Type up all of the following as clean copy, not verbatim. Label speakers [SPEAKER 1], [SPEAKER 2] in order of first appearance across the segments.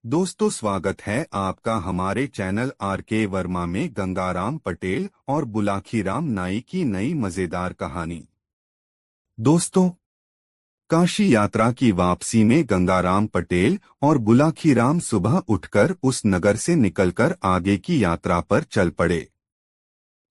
[SPEAKER 1] दोस्तों, स्वागत है आपका हमारे चैनल आर.के. वर्मा में गंगाराम पटेल और बुलाखीराम नाई की नई मजेदार कहानी। दोस्तों, काशी यात्रा की वापसी में गंगाराम पटेल और बुलाखीराम सुबह उठकर उस नगर से निकलकर आगे की यात्रा पर चल पड़े।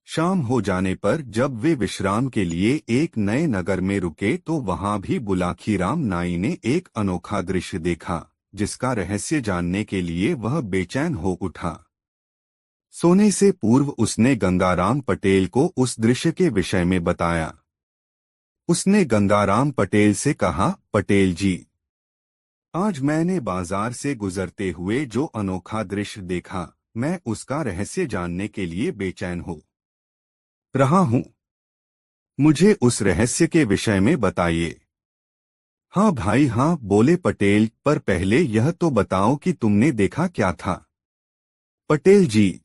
[SPEAKER 1] शाम हो जाने पर जब वे विश्राम के लिए एक नए नगर में रुके तो वहां भी बुलाखीराम नाई ने एक अनोखा दृश्य देखा, जिसका रहस्य जानने के लिए वह बेचैन हो उठा। सोने से पूर्व उसने गंगाराम पटेल को उस दृश्य के विषय में बताया। उसने गंगाराम पटेल से कहा, पटेल जी, आज मैंने बाजार से गुजरते हुए जो अनोखा दृश्य देखा, मैं उसका रहस्य जानने के लिए बेचैन हो रहा हूँ। मुझे उस रहस्य के विषय में बताइए। हाँ भाई हाँ, बोले पटेल, पर पहले यह तो बताओ कि तुमने देखा क्या था। पटेल जी,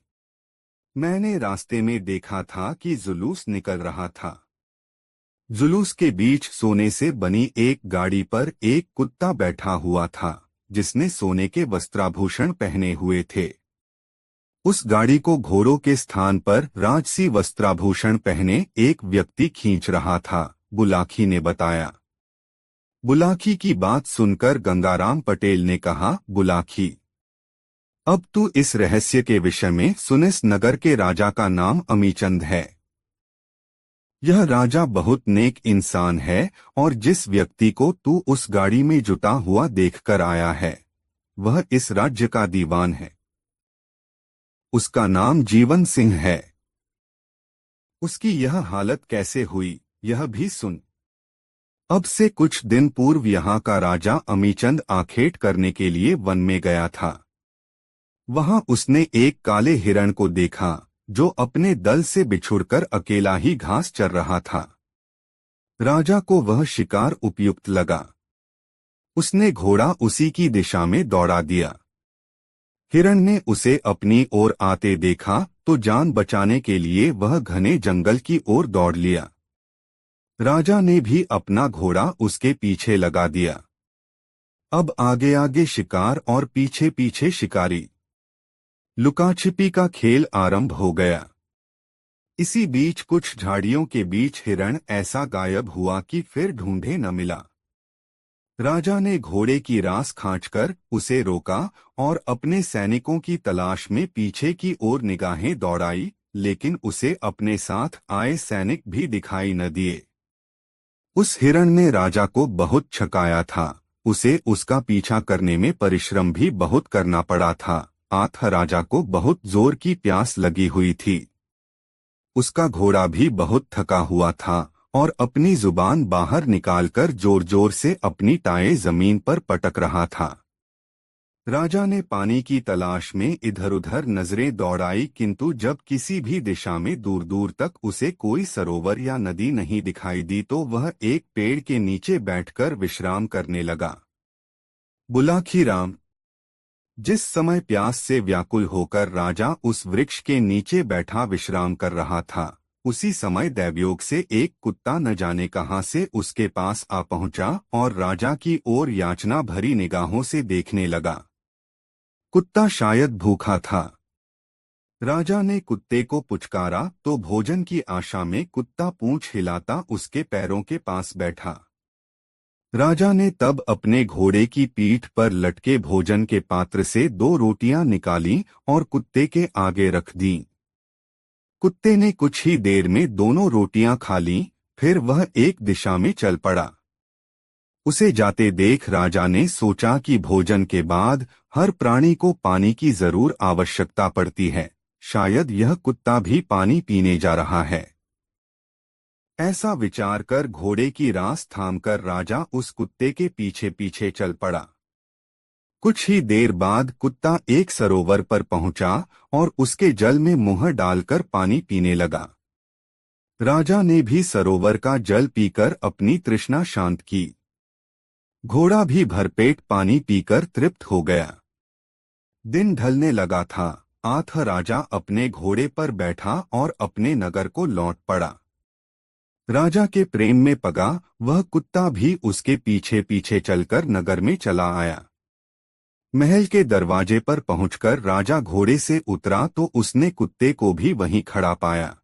[SPEAKER 1] मैंने रास्ते में देखा था कि जुलूस निकल रहा था। जुलूस के बीच सोने से बनी एक गाड़ी पर एक कुत्ता बैठा हुआ था, जिसने सोने के वस्त्राभूषण पहने हुए थे। उस गाड़ी को घोड़ों के स्थान पर राजसी वस्त्राभूषण पहने एक व्यक्ति खींच रहा था, बुलाखी ने बताया। बुलाखी की बात सुनकर गंगाराम पटेल ने कहा, बुलाखी, अब तू इस रहस्य के विषय में सुनिस। नगर के राजा का नाम अमीचंद है। यह राजा बहुत नेक इंसान है और जिस व्यक्ति को तू उस गाड़ी में जुटा हुआ देखकर आया है, वह इस राज्य का दीवान है। उसका नाम जीवन सिंह है। उसकी यह हालत कैसे हुई, यह भी सुन। अब से कुछ दिन पूर्व यहाँ का राजा अमीचंद आखेट करने के लिए वन में गया था। वहां उसने एक काले हिरण को देखा, जो अपने दल से बिछुड़कर अकेला ही घास चर रहा था। राजा को वह शिकार उपयुक्त लगा। उसने घोड़ा उसी की दिशा में दौड़ा दिया। हिरण ने उसे अपनी ओर आते देखा तो जान बचाने के लिए वह घने जंगल की ओर दौड़ लिया। राजा ने भी अपना घोड़ा उसके पीछे लगा दिया। अब आगे आगे शिकार और पीछे पीछे शिकारी। लुकाछिपी का खेल आरंभ हो गया। इसी बीच कुछ झाड़ियों के बीच हिरण ऐसा गायब हुआ कि फिर ढूंढे न मिला। राजा ने घोड़े की रास खींचकर उसे रोका और अपने सैनिकों की तलाश में पीछे की ओर निगाहें दौड़ाई, लेकिन उसे अपने साथ आए सैनिक भी दिखाई न दिए। उस हिरण ने राजा को बहुत छकाया था। उसे उसका पीछा करने में परिश्रम भी बहुत करना पड़ा था। राजा को बहुत जोर की प्यास लगी हुई थी। उसका घोड़ा भी बहुत थका हुआ था और अपनी जुबान बाहर निकालकर जोर जोर से अपनी टांगें जमीन पर पटक रहा था। राजा ने पानी की तलाश में इधर उधर नजरें दौड़ाई, किंतु जब किसी भी दिशा में दूर दूर तक उसे कोई सरोवर या नदी नहीं दिखाई दी तो वह एक पेड़ के नीचे बैठकर विश्राम करने लगा। बुलाखीराम जिस समय प्यास से व्याकुल होकर राजा उस वृक्ष के नीचे बैठा विश्राम कर रहा था, उसी समय दैवयोग से एक कुत्ता न जाने कहां से उसके पास आ पहुंचा और राजा की ओर याचना भरी निगाहों से देखने लगा। कुत्ता शायद भूखा था। राजा ने कुत्ते को पुचकारा तो भोजन की आशा में कुत्ता पूंछ हिलाता उसके पैरों के पास बैठा। राजा ने तब अपने घोड़े की पीठ पर लटके भोजन के पात्र से 2 रोटियां निकाली और कुत्ते के आगे रख दी। कुत्ते ने कुछ ही देर में दोनों रोटियां खा लीं, फिर वह एक दिशा में चल पड़ा। उसे जाते देख राजा ने सोचा कि भोजन के बाद हर प्राणी को पानी की जरूर आवश्यकता पड़ती है। शायद यह कुत्ता भी पानी पीने जा रहा है। ऐसा विचार कर घोड़े की रास थामकर राजा उस कुत्ते के पीछे पीछे चल पड़ा। कुछ ही देर बाद कुत्ता एक सरोवर पर पहुंचा और उसके जल में मुंह डालकर पानी पीने लगा। राजा ने भी सरोवर का जल पीकर अपनी तृष्णा शांत की। घोड़ा भी भरपेट पानी पीकर तृप्त हो गया। दिन ढलने लगा था। राजा अपने घोड़े पर बैठा और अपने नगर को लौट पड़ा। राजा के प्रेम में पगा वह कुत्ता भी उसके पीछे पीछे चलकर नगर में चला आया। महल के दरवाजे पर पहुंचकर राजा घोड़े से उतरा तो उसने कुत्ते को भी वहीं खड़ा पाया।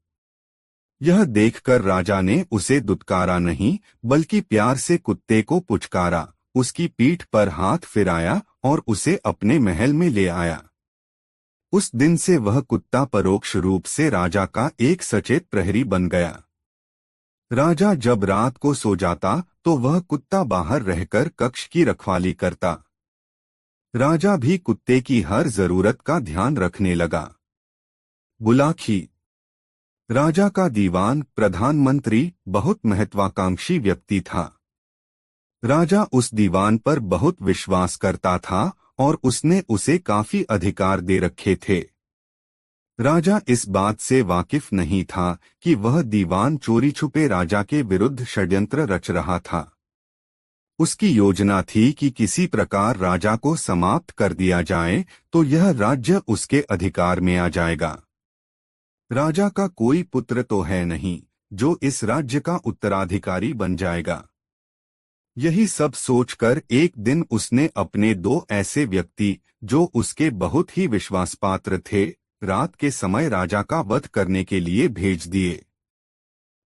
[SPEAKER 1] यह देखकर राजा ने उसे दुत्कारा नहीं बल्कि प्यार से कुत्ते को पुचकारा, उसकी पीठ पर हाथ फिराया और उसे अपने महल में ले आया। उस दिन से वह कुत्ता परोक्ष रूप से राजा का एक सचेत प्रहरी बन गया। राजा जब रात को सो जाता तो वह कुत्ता बाहर रहकर कक्ष की रखवाली करता। राजा भी कुत्ते की हर जरूरत का ध्यान रखने लगा। बुलाखी। राजा का दीवान प्रधानमंत्री बहुत महत्वाकांक्षी व्यक्ति था। राजा उस दीवान पर बहुत विश्वास करता था और उसने उसे काफी अधिकार दे रखे थे। राजा इस बात से वाकिफ नहीं था कि वह दीवान चोरी छुपे राजा के विरुद्ध षड्यंत्र रच रहा था। उसकी योजना थी कि किसी प्रकार राजा को समाप्त कर दिया जाए तो यह राज्य उसके अधिकार में आ जाएगा। राजा का कोई पुत्र तो है नहीं जो इस राज्य का उत्तराधिकारी बन जाएगा। यही सब सोचकर एक दिन उसने अपने दो ऐसे व्यक्ति जो उसके बहुत ही विश्वासपात्र थे, रात के समय राजा का वध करने के लिए भेज दिए।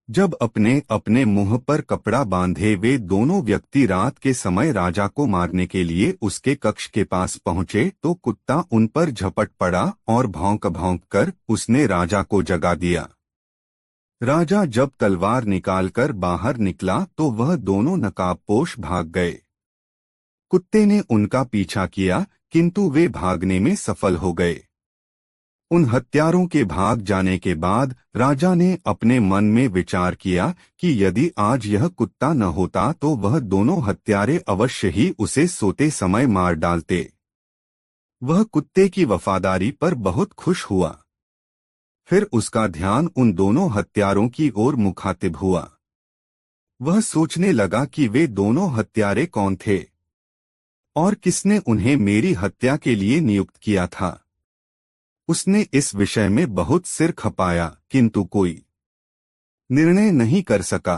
[SPEAKER 1] जब अपने अपने मुंह पर कपड़ा बांधे वे दोनों व्यक्ति रात के समय राजा को मारने के लिए उसके कक्ष के पास पहुंचे तो कुत्ता उन पर झपट पड़ा और भौंक भौंक कर उसने राजा को जगा दिया। राजा जब तलवार निकालकर बाहर निकला तो वह दोनों नकाबपोश भाग गए। कुत्ते ने उनका पीछा किया किंतु वे भागने में सफल हो गए। उन हत्यारों के भाग जाने के बाद राजा ने अपने मन में विचार किया कि यदि आज यह कुत्ता न होता तो वह दोनों हत्यारे अवश्य ही उसे सोते समय मार डालते। वह कुत्ते की वफादारी पर बहुत खुश हुआ। फिर उसका ध्यान उन दोनों हत्यारों की ओर मुखातिब हुआ। वह सोचने लगा कि वे दोनों हत्यारे कौन थे और किसने उन्हें मेरी हत्या के लिए नियुक्त किया था। उसने इस विषय में बहुत सिर खपाया किंतु कोई निर्णय नहीं कर सका।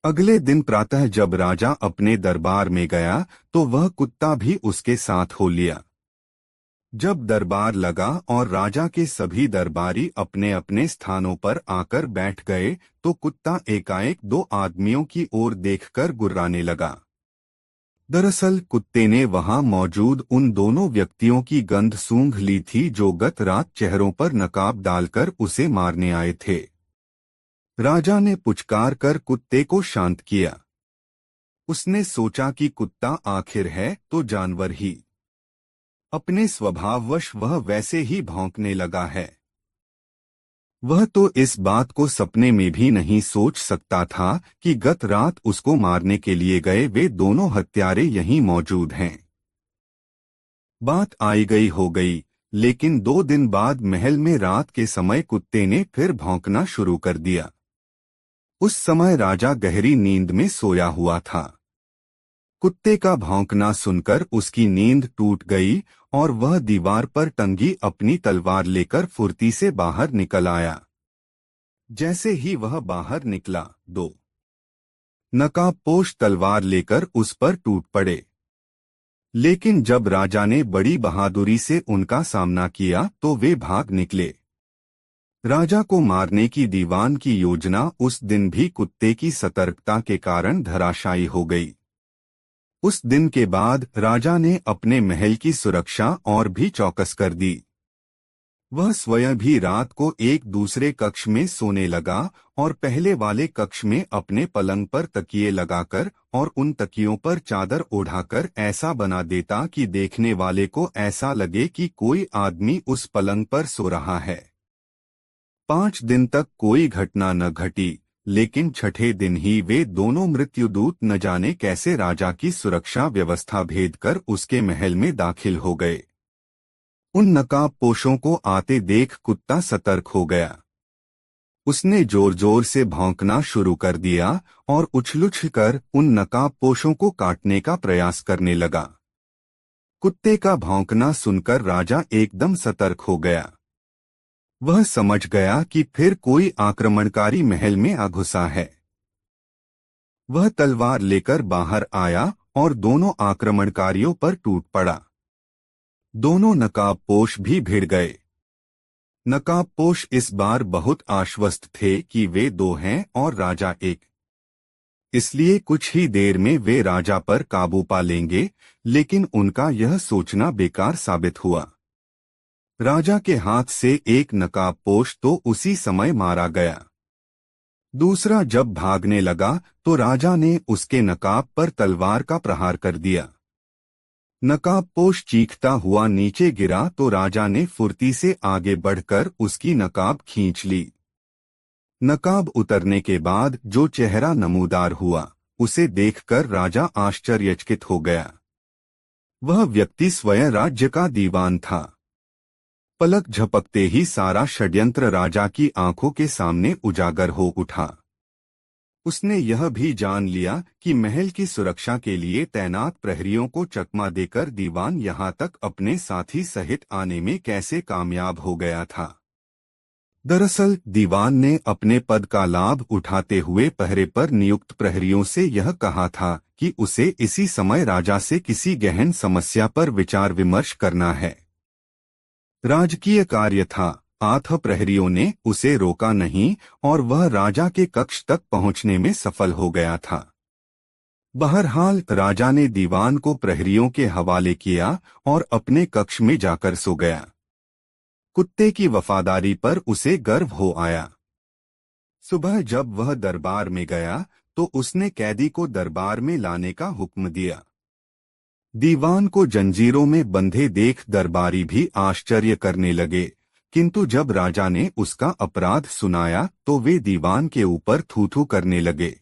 [SPEAKER 1] अगले दिन प्रातः जब राजा अपने दरबार में गया तो वह कुत्ता भी उसके साथ हो लिया। जब दरबार लगा और राजा के सभी दरबारी अपने अपने स्थानों पर आकर बैठ गए तो कुत्ता एकाएक दो आदमियों की ओर देखकर गुर्राने लगा। दरअसल कुत्ते ने वहां मौजूद उन दोनों व्यक्तियों की गंध सूंघ ली थी जो गत रात चेहरों पर नकाब डालकर उसे मारने आए थे। राजा ने पुचकार कर कुत्ते को शांत किया। उसने सोचा कि कुत्ता आखिर है तो जानवर ही, अपने स्वभाववश वह वैसे ही भौंकने लगा है। वह तो इस बात को सपने में भी नहीं सोच सकता था कि गत रात उसको मारने के लिए गए वे दोनों हत्यारे यहीं मौजूद हैं। बात आई गई हो गई, लेकिन 2 दिन बाद महल में रात के समय कुत्ते ने फिर भौंकना शुरू कर दिया। उस समय राजा गहरी नींद में सोया हुआ था। कुत्ते का भौंकना सुनकर उसकी नींद टूट गई और वह दीवार पर टंगी अपनी तलवार लेकर फुर्ती से बाहर निकल आया। जैसे ही वह बाहर निकला, 2 नकाबपोश तलवार लेकर उस पर टूट पड़े। लेकिन जब राजा ने बड़ी बहादुरी से उनका सामना किया तो वे भाग निकले। राजा को मारने की दीवान की योजना उस दिन भी कुत्ते की सतर्कता के कारण धराशायी हो गई। उस दिन के बाद राजा ने अपने महल की सुरक्षा और भी चौकस कर दी। वह स्वयं भी रात को एक दूसरे कक्ष में सोने लगा और पहले वाले कक्ष में अपने पलंग पर तकिए लगाकर और उन तकियों पर चादर ओढ़ाकर ऐसा बना देता कि देखने वाले को ऐसा लगे कि कोई आदमी उस पलंग पर सो रहा है। 5 दिन तक कोई घटना न घटी, लेकिन छठे दिन ही वे दोनों मृत्युदूत न जाने कैसे राजा की सुरक्षा व्यवस्था भेद कर उसके महल में दाखिल हो गए। उन नकाबपोशों को आते देख कुत्ता सतर्क हो गया। उसने जोर जोर से भौंकना शुरू कर दिया और उछल-उछल उन नकाबपोशों को काटने का प्रयास करने लगा। कुत्ते का भौंकना सुनकर राजा एकदम सतर्क हो गया। वह समझ गया कि फिर कोई आक्रमणकारी महल में आ घुसा है। वह तलवार लेकर बाहर आया और दोनों आक्रमणकारियों पर टूट पड़ा। दोनों नकाबपोश भी भिड़ गए। नकाबपोश इस बार बहुत आश्वस्त थे कि वे दो हैं और राजा एक, इसलिए कुछ ही देर में वे राजा पर काबू पा लेंगे, लेकिन उनका यह सोचना बेकार साबित हुआ। राजा के हाथ से एक नकाबपोश तो उसी समय मारा गया। दूसरा जब भागने लगा तो राजा ने उसके नकाब पर तलवार का प्रहार कर दिया। नकाबपोश चीखता हुआ नीचे गिरा तो राजा ने फुर्ती से आगे बढ़कर उसकी नकाब खींच ली। नकाब उतरने के बाद जो चेहरा नमूदार हुआ, उसे देखकर राजा आश्चर्यचकित हो गया। वह व्यक्ति स्वयं राज्य का दीवान था। पलक झपकते ही सारा षड्यंत्र राजा की आंखों के सामने उजागर हो उठा। उसने यह भी जान लिया कि महल की सुरक्षा के लिए तैनात प्रहरियों को चकमा देकर दीवान यहाँ तक अपने साथी सहित आने में कैसे कामयाब हो गया था। दरअसल दीवान ने अपने पद का लाभ उठाते हुए पहरे पर नियुक्त प्रहरियों से यह कहा था कि उसे इसी समय राजा से किसी गहन समस्या पर विचार विमर्श करना है। राजकीय कार्य था। 8 प्रहरियों ने उसे रोका नहीं और वह राजा के कक्ष तक पहुंचने में सफल हो गया था। बहरहाल राजा ने दीवान को प्रहरियों के हवाले किया और अपने कक्ष में जाकर सो गया। कुत्ते की वफादारी पर उसे गर्व हो आया। सुबह जब वह दरबार में गया तो उसने कैदी को दरबार में लाने का हुक्म दिया। दीवान को जंजीरों में बंधे देख दरबारी भी आश्चर्य करने लगे, किंतु जब राजा ने उसका अपराध सुनाया तो वे दीवान के ऊपर थू-थू करने लगे।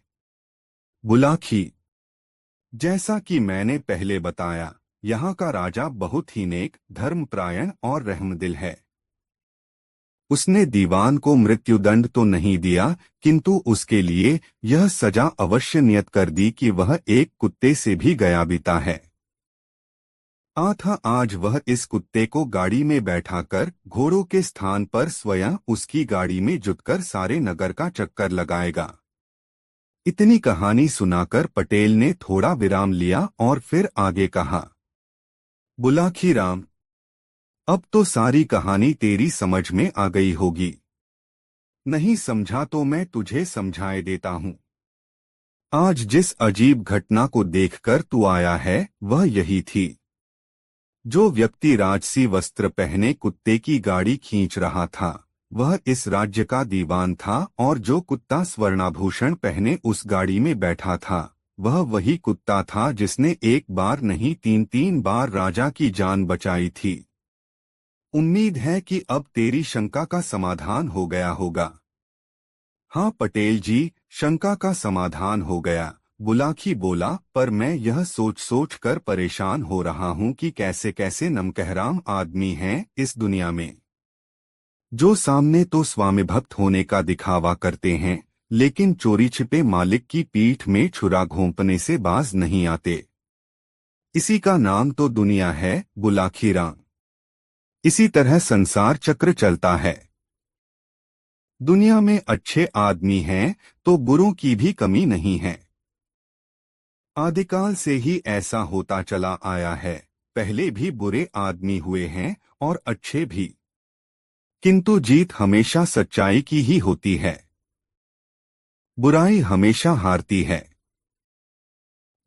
[SPEAKER 1] बुलाखी, जैसा कि मैंने पहले बताया, यहाँ का राजा बहुत ही नेक, धर्मपरायण और रहमदिल है। उसने दीवान को मृत्युदंड तो नहीं दिया, किंतु उसके लिए यह सजा अवश्य नियत कर दी कि वह एक कुत्ते से भी गया बीता है। आज वह इस कुत्ते को गाड़ी में बैठाकर घोड़ों के स्थान पर स्वयं उसकी गाड़ी में जुटकर सारे नगर का चक्कर लगाएगा। इतनी कहानी सुनाकर पटेल ने थोड़ा विराम लिया और फिर आगे कहा, बुलाखी राम, अब तो सारी कहानी तेरी समझ में आ गई होगी। नहीं समझा तो मैं तुझे समझाए देता हूँ। आज जिस अजीब घटना को देखकर तू आया है वह यही थी। जो व्यक्ति राजसी वस्त्र पहने कुत्ते की गाड़ी खींच रहा था वह इस राज्य का दीवान था, और जो कुत्ता स्वर्णाभूषण पहने उस गाड़ी में बैठा था वह वही कुत्ता था जिसने एक बार नहीं 3 बार राजा की जान बचाई थी। उम्मीद है कि अब तेरी शंका का समाधान हो गया होगा। हाँ पटेल जी, शंका का समाधान हो गया, बुलाखी बोला, पर मैं यह सोच कर परेशान हो रहा हूँ कि कैसे कैसे नमकहराम आदमी हैं इस दुनिया में, जो सामने तो स्वामी भक्त होने का दिखावा करते हैं लेकिन चोरी छिपे मालिक की पीठ में छुरा घोंपने से बाज नहीं आते। इसी का नाम तो दुनिया है बुलाखी राम। इसी तरह संसार चक्र चलता है। दुनिया में अच्छे आदमी हैं तो बुरों की भी कमी नहीं है। आदिकाल से ही ऐसा होता चला आया है। पहले भी बुरे आदमी हुए हैं और अच्छे भी, किंतु जीत हमेशा सच्चाई की ही होती है। बुराई हमेशा हारती है।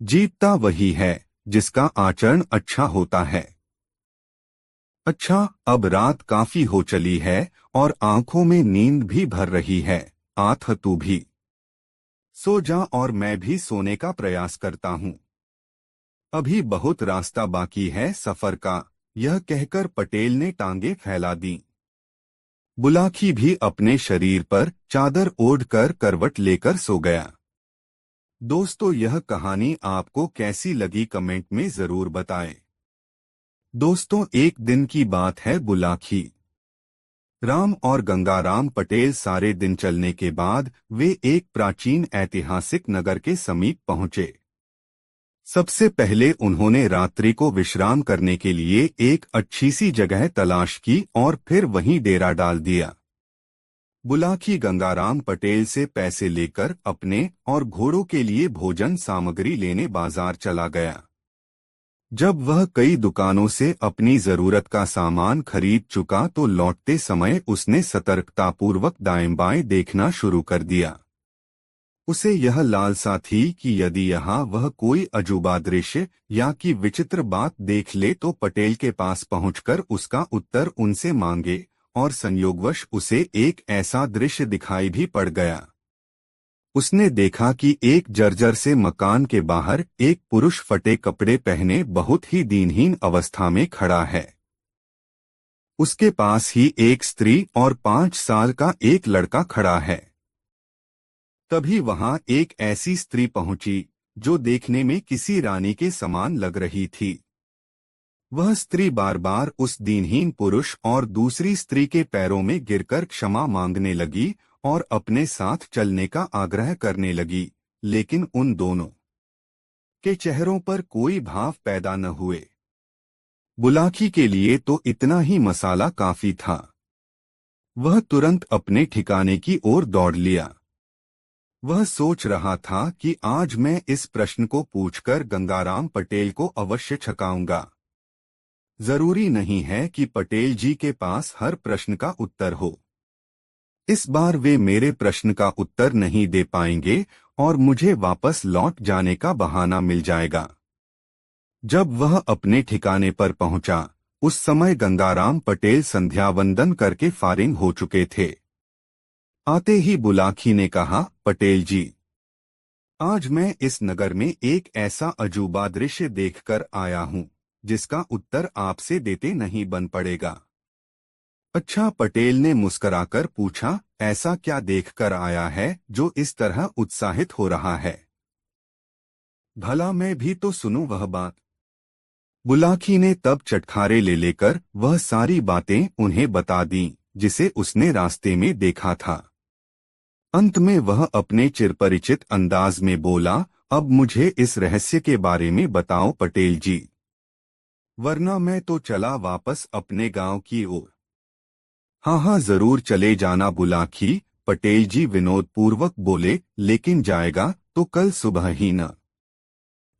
[SPEAKER 1] जीतता वही है जिसका आचरण अच्छा होता है। अच्छा, अब रात काफी हो चली है और आंखों में नींद भी भर रही है। आठ तू भी सो जा और मैं भी सोने का प्रयास करता हूँ। अभी बहुत रास्ता बाकी है सफर का। यह कहकर पटेल ने टांगे फैला दी। बुलाखी भी अपने शरीर पर चादर ओढ़कर करवट लेकर सो गया। दोस्तों, यह कहानी आपको कैसी लगी कमेंट में जरूर बताएं। दोस्तों, एक दिन की बात है। बुलाखी राम और गंगाराम पटेल सारे दिन चलने के बाद वे एक प्राचीन ऐतिहासिक नगर के समीप पहुंचे। सबसे पहले उन्होंने रात्रि को विश्राम करने के लिए एक अच्छी सी जगह तलाश की और फिर वहीं डेरा डाल दिया। बुलाखी गंगाराम पटेल से पैसे लेकर अपने और घोड़ों के लिए भोजन सामग्री लेने बाजार चला गया। जब वह कई दुकानों से अपनी जरूरत का सामान खरीद चुका तो लौटते समय उसने सतर्कतापूर्वक दाएं-बाएं देखना शुरू कर दिया। उसे यह लालसा थी कि यदि यहाँ वह कोई अजूबा दृश्य या कि विचित्र बात देख ले तो पटेल के पास पहुंचकर उसका उत्तर उनसे मांगे, और संयोगवश उसे एक ऐसा दृश्य दिखाई भी पड़ गया। उसने देखा कि एक जर्जर से मकान के बाहर एक पुरुष फटे कपड़े पहने बहुत ही दीनहीन अवस्था में खड़ा है। उसके पास ही एक स्त्री और 5 साल का एक लड़का खड़ा है। तभी वहां एक ऐसी स्त्री पहुंची जो देखने में किसी रानी के समान लग रही थी। वह स्त्री बार बार उस दीनहीन पुरुष और दूसरी स्त्री के पैरों में गिरकर क्षमा मांगने लगी और अपने साथ चलने का आग्रह करने लगी, लेकिन उन दोनों के चेहरों पर कोई भाव पैदा न हुए। बुलाकी के लिए तो इतना ही मसाला काफी था। वह तुरंत अपने ठिकाने की ओर दौड़ लिया। वह सोच रहा था कि आज मैं इस प्रश्न को पूछकर गंगाराम पटेल को अवश्य छकाऊंगा। जरूरी नहीं है कि पटेल जी के पास हर प्रश्न का उत्तर हो। इस बार वे मेरे प्रश्न का उत्तर नहीं दे पाएंगे और मुझे वापस लौट जाने का बहाना मिल जाएगा। जब वह अपने ठिकाने पर पहुंचा, उस समय गंगाराम पटेल संध्या वंदन करके फारिग हो चुके थे। आते ही बुलाकी ने कहा, पटेल जी, आज मैं इस नगर में एक ऐसा अजूबा दृश्य देखकर आया हूं जिसका उत्तर आपसे देते नहीं बन पड़ेगा। अच्छा, पटेल ने मुस्कराकर पूछा, ऐसा क्या देखकर आया है जो इस तरह उत्साहित हो रहा है? भला मैं भी तो सुनूं वह बात। बुलाकी ने तब चटखारे ले लेकर वह सारी बातें उन्हें बता दीं जिसे उसने रास्ते में देखा था। अंत में वह अपने चिरपरिचित अंदाज में बोला, अब मुझे इस रहस्य के बारे में बताओ पटेल जी, वरना मैं तो चला वापस अपने गांव की ओर। हाँ हाँ, जरूर चले जाना बुलाकी, पटेल जी विनोदपूर्वक बोले, लेकिन जाएगा तो कल सुबह ही न।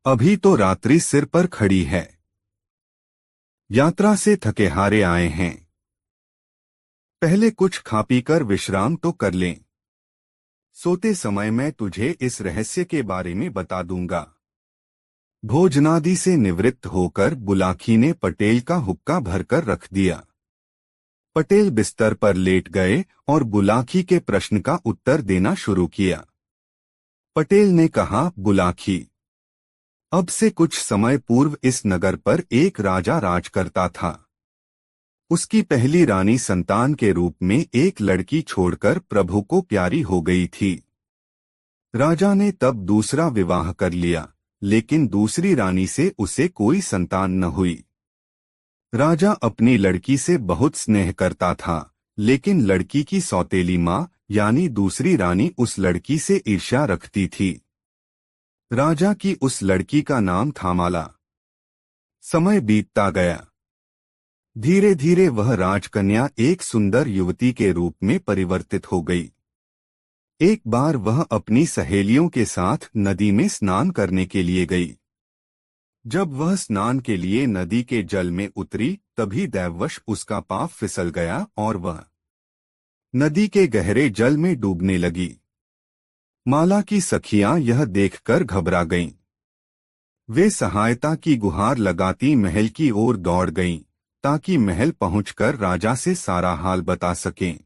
[SPEAKER 1] अभी तो रात्रि सिर पर खड़ी है। यात्रा से थके हारे आए हैं। पहले कुछ खा पी कर विश्राम तो कर लें। सोते समय मैं तुझे इस रहस्य के बारे में बता दूंगा। भोजनादि से निवृत्त होकर बुलाकी ने पटेल का हुक्का भरकर रख दिया। पटेल बिस्तर पर लेट गए और बुलाकी के प्रश्न का उत्तर देना शुरू किया। पटेल ने कहा, बुलाकी, अब से कुछ समय पूर्व इस नगर पर एक राजा राज करता था। उसकी पहली रानी संतान के रूप में एक लड़की छोड़कर प्रभु को प्यारी हो गई थी। राजा ने तब दूसरा विवाह कर लिया, लेकिन दूसरी रानी से उसे कोई संतान न हुई। राजा अपनी लड़की से बहुत स्नेह करता था, लेकिन लड़की की सौतेली माँ यानी दूसरी रानी उस लड़की से ईर्ष्या रखती थी। राजा की उस लड़की का नाम था माला। समय बीतता गया। धीरे धीरे वह राजकन्या एक सुंदर युवती के रूप में परिवर्तित हो गई। एक बार वह अपनी सहेलियों के साथ नदी में स्नान करने के लिए गई। जब वह स्नान के लिए नदी के जल में उतरी, तभी दैववश उसका पाँव फिसल गया और वह नदी के गहरे जल में डूबने लगी। माला की सखियां यह देखकर घबरा गईं। वे सहायता की गुहार लगाती महल की ओर दौड़ गईं, ताकि महल पहुंचकर राजा से सारा हाल बता सकें।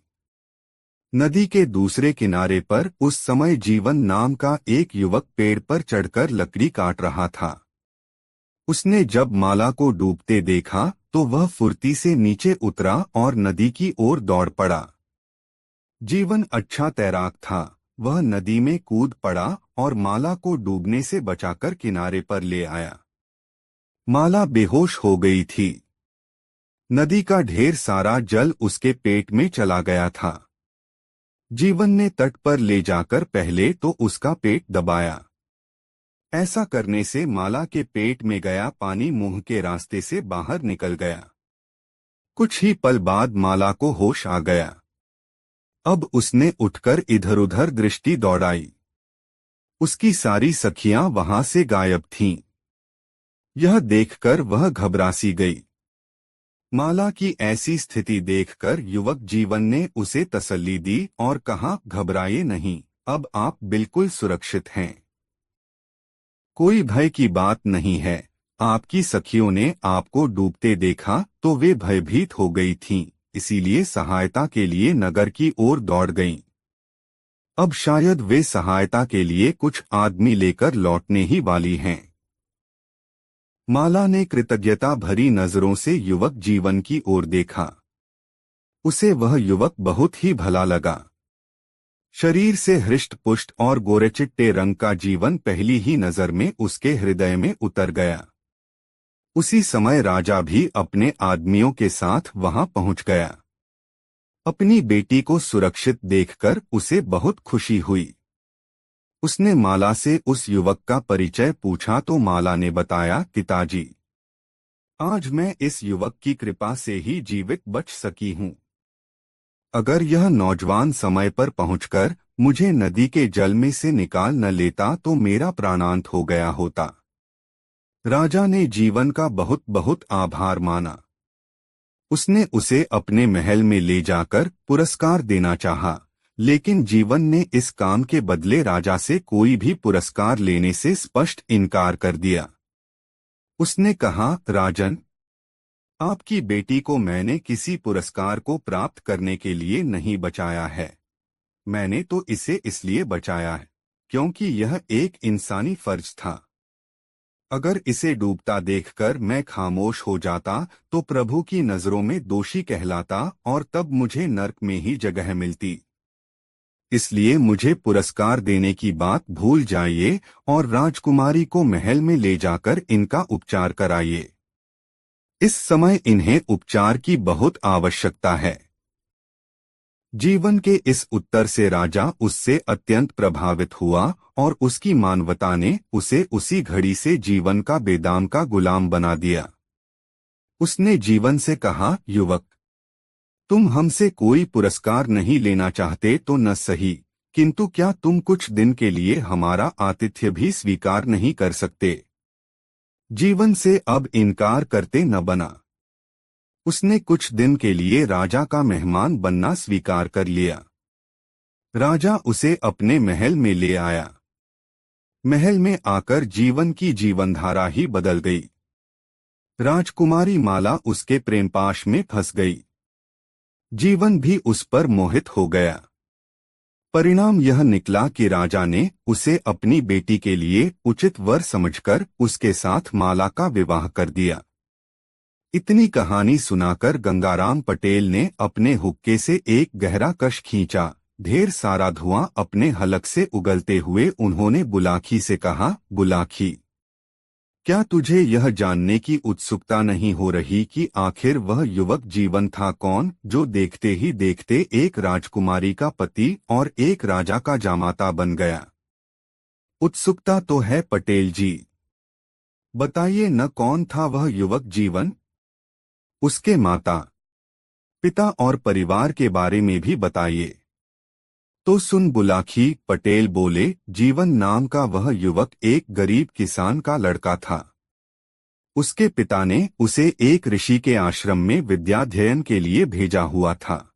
[SPEAKER 1] नदी के दूसरे किनारे पर उस समय जीवन नाम का एक युवक पेड़ पर चढ़कर लकड़ी काट रहा था। उसने जब माला को डूबते देखा तो वह फुर्ती से नीचे उतरा और नदी की ओर दौड़ पड़ा। जीवन अच्छा तैराक था। वह नदी में कूद पड़ा और माला को डूबने से बचाकर किनारे पर ले आया। माला बेहोश हो गई थी। नदी का ढेर सारा जल उसके पेट में चला गया था। जीवन ने तट पर ले जाकर पहले तो उसका पेट दबाया। ऐसा करने से माला के पेट में गया पानी मुंह के रास्ते से बाहर निकल गया। कुछ ही पल बाद माला को होश आ गया। अब उसने उठकर इधर उधर दृष्टि दौड़ाई। उसकी सारी सखियां वहां से गायब थीं। यह देखकर वह घबरा सी गई। माला की ऐसी स्थिति देखकर युवक जीवन ने उसे तसल्ली दी और कहा, घबराइए नहीं, अब आप बिल्कुल सुरक्षित हैं। कोई भय की बात नहीं है। आपकी सखियों ने आपको डूबते देखा तो वे भयभीत हो गई थीं, इसीलिए सहायता के लिए नगर की ओर दौड़ गईं। अब शायद वे सहायता के लिए कुछ आदमी लेकर लौटने ही वाली हैं। माला ने कृतज्ञता भरी नजरों से युवक जीवन की ओर देखा। उसे वह युवक बहुत ही भला लगा। शरीर से हृष्ट-पुष्ट और गोरेचिट्टे रंग का जीवन पहली ही नजर में उसके हृदय में उतर गया। उसी समय राजा भी अपने आदमियों के साथ वहां पहुंच गया। अपनी बेटी को सुरक्षित देखकर उसे बहुत खुशी हुई। उसने माला से उस युवक का परिचय पूछा तो माला ने बताया, पिताजी, आज मैं इस युवक की कृपा से ही जीवित बच सकी हूँ। अगर यह नौजवान समय पर पहुंचकर मुझे नदी के जल में से निकाल न लेता तो मेरा प्राणांत हो गया होता। राजा ने जीवन का बहुत बहुत आभार माना। उसने उसे अपने महल में ले जाकर पुरस्कार देना चाहा, लेकिन जीवन ने इस काम के बदले राजा से कोई भी पुरस्कार लेने से स्पष्ट इनकार कर दिया। उसने कहा, राजन, आपकी बेटी को मैंने किसी पुरस्कार को प्राप्त करने के लिए नहीं बचाया है। मैंने तो इसे इसलिए बचाया है क्योंकि यह एक इंसानी फर्ज था। अगर इसे डूबता देखकर मैं खामोश हो जाता तो प्रभु की नजरों में दोषी कहलाता और तब मुझे नरक में ही जगह मिलती। इसलिए मुझे पुरस्कार देने की बात भूल जाइए और राजकुमारी को महल में ले जाकर इनका उपचार कराइए। इस समय इन्हें उपचार की बहुत आवश्यकता है। जीवन के इस उत्तर से राजा उससे अत्यंत प्रभावित हुआ और उसकी मानवता ने उसे उसी घड़ी से जीवन का बेदाम का गुलाम बना दिया। उसने जीवन से कहा, युवक, तुम हमसे कोई पुरस्कार नहीं लेना चाहते तो न सही, किंतु क्या तुम कुछ दिन के लिए हमारा आतिथ्य भी स्वीकार नहीं कर सकते? जीवन से अब इनकार करते न बना। उसने कुछ दिन के लिए राजा का मेहमान बनना स्वीकार कर लिया। राजा उसे अपने महल में ले आया। महल में आकर जीवन की जीवनधारा ही बदल गई। राजकुमारी माला उसके प्रेमपाश में फंस गई। जीवन भी उस पर मोहित हो गया। परिणाम यह निकला कि राजा ने उसे अपनी बेटी के लिए उचित वर समझकर उसके साथ माला का विवाह कर दिया। इतनी कहानी सुनाकर गंगाराम पटेल ने अपने हुक्के से एक गहरा कश खींचा। ढेर सारा धुआं अपने हलक से उगलते हुए उन्होंने बुलाखी से कहा, बुलाखी, क्या तुझे यह जानने की उत्सुकता नहीं हो रही कि आखिर वह युवक जीवन था कौन, जो देखते ही देखते एक राजकुमारी का पति और एक राजा का जामाता बन गया? उत्सुकता तो है पटेल जी। बताइए न, कौन था वह युवक जीवन? उसके माता पिता और परिवार के बारे में भी बताइए। तो सुन बुलाखी, पटेल बोले, जीवन नाम का वह युवक एक गरीब किसान का लड़का था। उसके पिता ने उसे एक ऋषि के आश्रम में विद्याध्ययन के लिए भेजा हुआ था।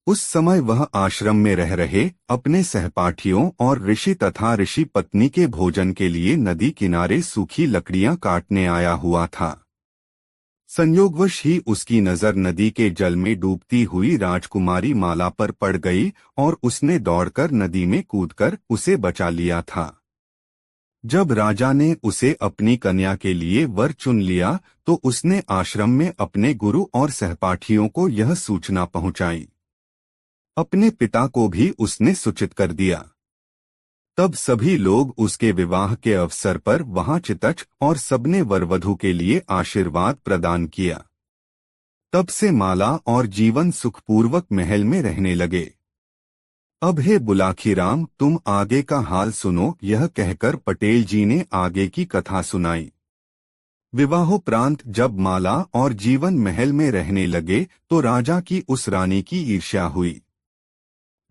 [SPEAKER 1] उस समय वह आश्रम में रह रहे अपने सहपाठियों और ऋषि तथा ऋषि पत्नी के भोजन के लिए नदी किनारे सूखी लकड़ियां काटने आया हुआ था। संयोगवश ही उसकी नजर नदी के जल में डूबती हुई राजकुमारी माला पर पड़ गई और उसने दौड़कर नदी में कूदकर उसे बचा लिया था। जब राजा ने उसे अपनी कन्या के लिए वर चुन लिया तो उसने आश्रम में अपने गुरु और सहपाठियों को यह सूचना पहुंचाई। अपने पिता को भी उसने सूचित कर दिया। तब सभी लोग उसके विवाह के अवसर पर वहां चितच और सबने वरवधू के लिए आशीर्वाद प्रदान किया। तब से माला और जीवन सुखपूर्वक महल में रहने लगे। अब हे बुलाखीराम, तुम आगे का हाल सुनो, यह कहकर पटेल जी ने आगे की कथा सुनाई। विवाहोपरांत जब माला और जीवन महल में रहने लगे तो राजा की उस रानी की ईर्ष्या हुई।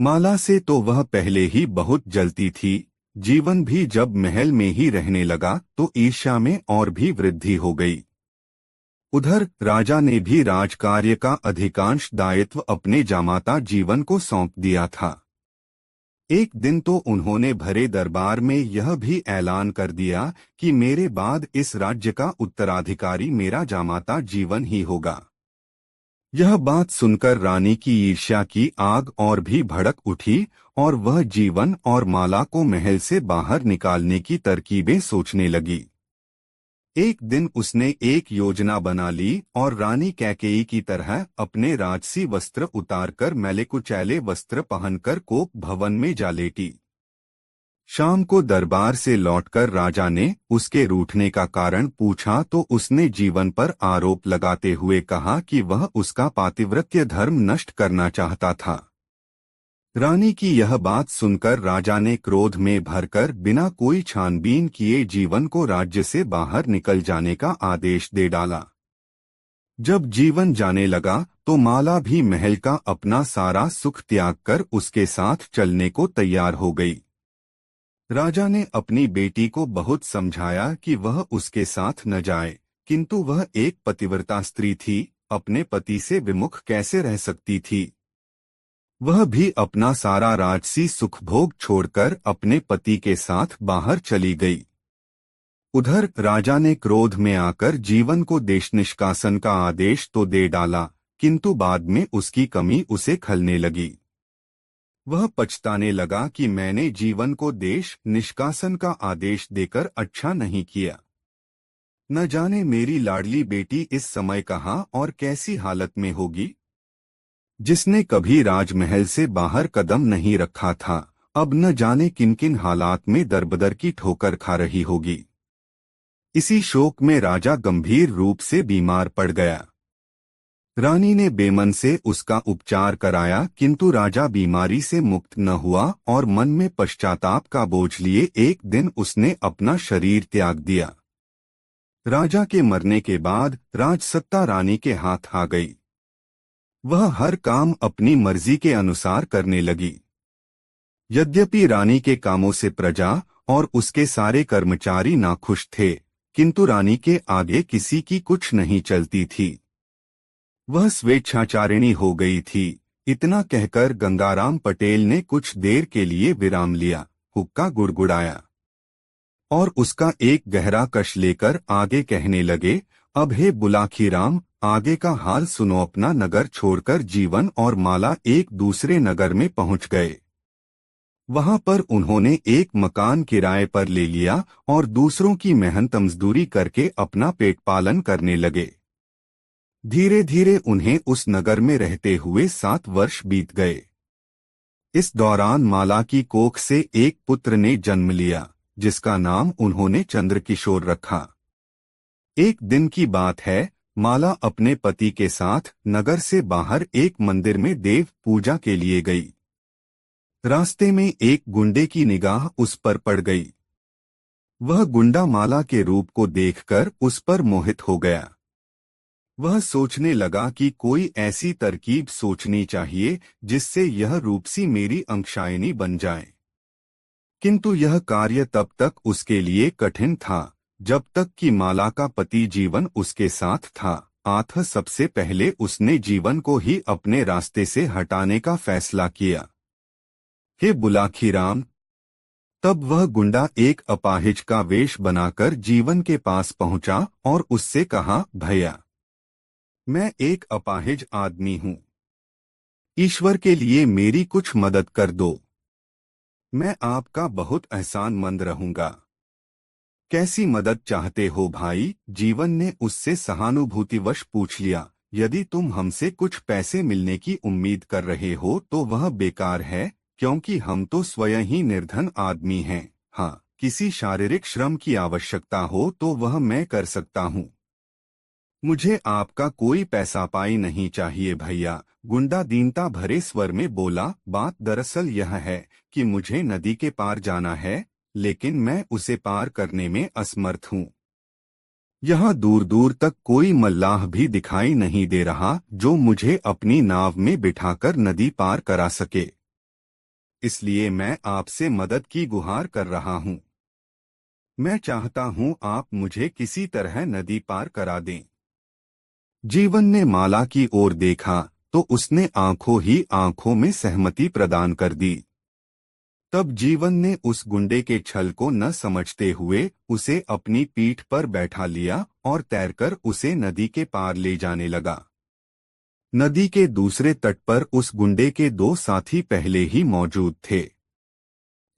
[SPEAKER 1] माला से तो वह पहले ही बहुत जलती थी। जीवन भी जब महल में ही रहने लगा तो ईर्ष्या में और भी वृद्धि हो गई। उधर राजा ने भी राजकार्य का अधिकांश दायित्व अपने जामाता जीवन को सौंप दिया था। एक दिन तो उन्होंने भरे दरबार में यह भी ऐलान कर दिया कि मेरे बाद इस राज्य का उत्तराधिकारी मेरा जामाता जीवन ही होगा। यह बात सुनकर रानी की ईर्ष्या की आग और भी भड़क उठी और वह जीवन और माला को महल से बाहर निकालने की तरकीबें सोचने लगी। एक दिन उसने एक योजना बना ली और रानी कैकेयी की तरह अपने राजसी वस्त्र उतारकर मैले कुचैले वस्त्र पहनकर कोप भवन में जा लेटी। शाम को दरबार से लौटकर राजा ने उसके रूठने का कारण पूछा तो उसने जीवन पर आरोप लगाते हुए कहा कि वह उसका पातिव्रत्य धर्म नष्ट करना चाहता था। रानी की यह बात सुनकर राजा ने क्रोध में भरकर बिना कोई छानबीन किए जीवन को राज्य से बाहर निकल जाने का आदेश दे डाला। जब जीवन जाने लगा तो माला भी महल का अपना सारा सुख त्याग कर उसके साथ चलने को तैयार हो गई। राजा ने अपनी बेटी को बहुत समझाया कि वह उसके साथ न जाए, किंतु वह एक पतिव्रता स्त्री थी, अपने पति से विमुख कैसे रह सकती थी। वह भी अपना सारा राजसी सुख भोग छोड़कर अपने पति के साथ बाहर चली गई। उधर राजा ने क्रोध में आकर जीवन को देश निष्कासन का आदेश तो दे डाला, किंतु बाद में उसकी कमी उसे खलने लगी। वह पछताने लगा कि मैंने जीवन को देश निष्कासन का आदेश देकर अच्छा नहीं किया। न जाने मेरी लाडली बेटी इस समय कहाँ और कैसी हालत में होगी। जिसने कभी राजमहल से बाहर कदम नहीं रखा था, अब न जाने किन किन हालात में दरबदर की ठोकर खा रही होगी। इसी शोक में राजा गंभीर रूप से बीमार पड़ गया। रानी ने बेमन से उसका उपचार कराया, किंतु राजा बीमारी से मुक्त न हुआ और मन में पश्चाताप का बोझ लिए एक दिन उसने अपना शरीर त्याग दिया। राजा के मरने के बाद राजसत्ता रानी के हाथ आ गई। वह हर काम अपनी मर्जी के अनुसार करने लगी। यद्यपि रानी के कामों से प्रजा और उसके सारे कर्मचारी नाखुश थे, किंतु रानी के आगे किसी की कुछ नहीं चलती थी। वह स्वेच्छाचारिणी हो गई थी। इतना कहकर गंगाराम पटेल ने कुछ देर के लिए विराम लिया, हुक्का गुड़गुड़ाया और उसका एक गहरा कश लेकर आगे कहने लगे, अब हे बुलाखीराम, आगे का हाल सुनो। अपना नगर छोड़कर जीवन और माला एक दूसरे नगर में पहुंच गए। वहां पर उन्होंने एक मकान किराए पर ले लिया और दूसरों की मेहनत मजदूरी करके अपना पेट पालन करने लगे। धीरे धीरे उन्हें उस नगर में रहते हुए 7 वर्ष बीत गए। इस दौरान माला की कोख से एक पुत्र ने जन्म लिया, जिसका नाम उन्होंने चंद्रकिशोर रखा। एक दिन की बात है, माला अपने पति के साथ नगर से बाहर एक मंदिर में देव पूजा के लिए गई। रास्ते में एक गुंडे की निगाह उस पर पड़ गई। वह गुंडा माला के रूप को देखकर उस पर मोहित हो गया। वह सोचने लगा कि कोई ऐसी तरकीब सोचनी चाहिए जिससे यह रूपसी मेरी अंशायनी बन जाए। किंतु यह कार्य तब तक उसके लिए कठिन था जब तक कि माला का पति जीवन उसके साथ था। अतः सबसे पहले उसने जीवन को ही अपने रास्ते से हटाने का फैसला किया। हे बुलाखीराम, तब वह गुंडा एक अपाहिज का वेश बनाकर जीवन के पास पहुंचा और उससे कहा, भैया, मैं एक अपाहिज आदमी हूं। ईश्वर के लिए मेरी कुछ मदद कर दो। मैं आपका बहुत एहसानमंद रहूंगा। कैसी मदद चाहते हो भाई? जीवन ने उससे सहानुभूतिवश पूछ लिया। यदि तुम हमसे कुछ पैसे मिलने की उम्मीद कर रहे हो तो वह बेकार है, क्योंकि हम तो स्वयं ही निर्धन आदमी हैं। हाँ, किसी शारीरिक श्रम की आवश्यकता हो तो वह मैं कर सकता हूँ। मुझे आपका कोई पैसा पाई नहीं चाहिए भैया, गुंडा दीनता भरे स्वर में बोला। बात दरअसल यह है कि मुझे नदी के पार जाना है, लेकिन मैं उसे पार करने में असमर्थ हूँ। यहाँ दूर दूर तक कोई मल्लाह भी दिखाई नहीं दे रहा जो मुझे अपनी नाव में बिठाकर नदी पार करा सके। इसलिए मैं आपसे मदद की गुहार कर रहा हूँ। मैं चाहता हूँ आप मुझे किसी तरह नदी पार करा दें। जीवन ने माला की ओर देखा तो उसने आंखों ही आंखों में सहमति प्रदान कर दी। तब जीवन ने उस गुंडे के छल को न समझते हुए उसे अपनी पीठ पर बैठा लिया और तैरकर उसे नदी के पार ले जाने लगा। नदी के दूसरे तट पर उस गुंडे के दो साथी पहले ही मौजूद थे।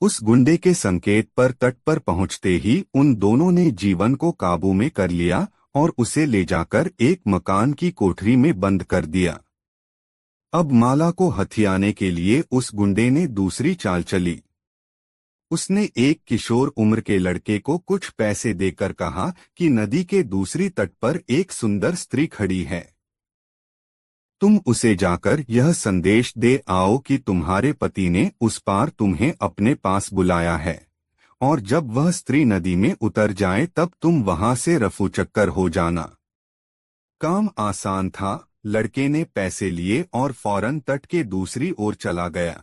[SPEAKER 1] उस गुंडे के संकेत पर तट पर पहुंचते ही उन दोनों ने जीवन को काबू में कर लिया और उसे ले जाकर एक मकान की कोठरी में बंद कर दिया। अब माला को हथियाने के लिए उस गुंडे ने दूसरी चाल चली। उसने एक किशोर उम्र के लड़के को कुछ पैसे देकर कहा कि नदी के दूसरी तट पर एक सुंदर स्त्री खड़ी है। तुम उसे जाकर यह संदेश दे आओ कि तुम्हारे पति ने उस पार तुम्हें अपने पास बुलाया है, और जब वह स्त्री नदी में उतर जाए तब तुम वहां से रफूचक्कर हो जाना। काम आसान था। लड़के ने पैसे लिए और फौरन तट के दूसरी ओर चला गया।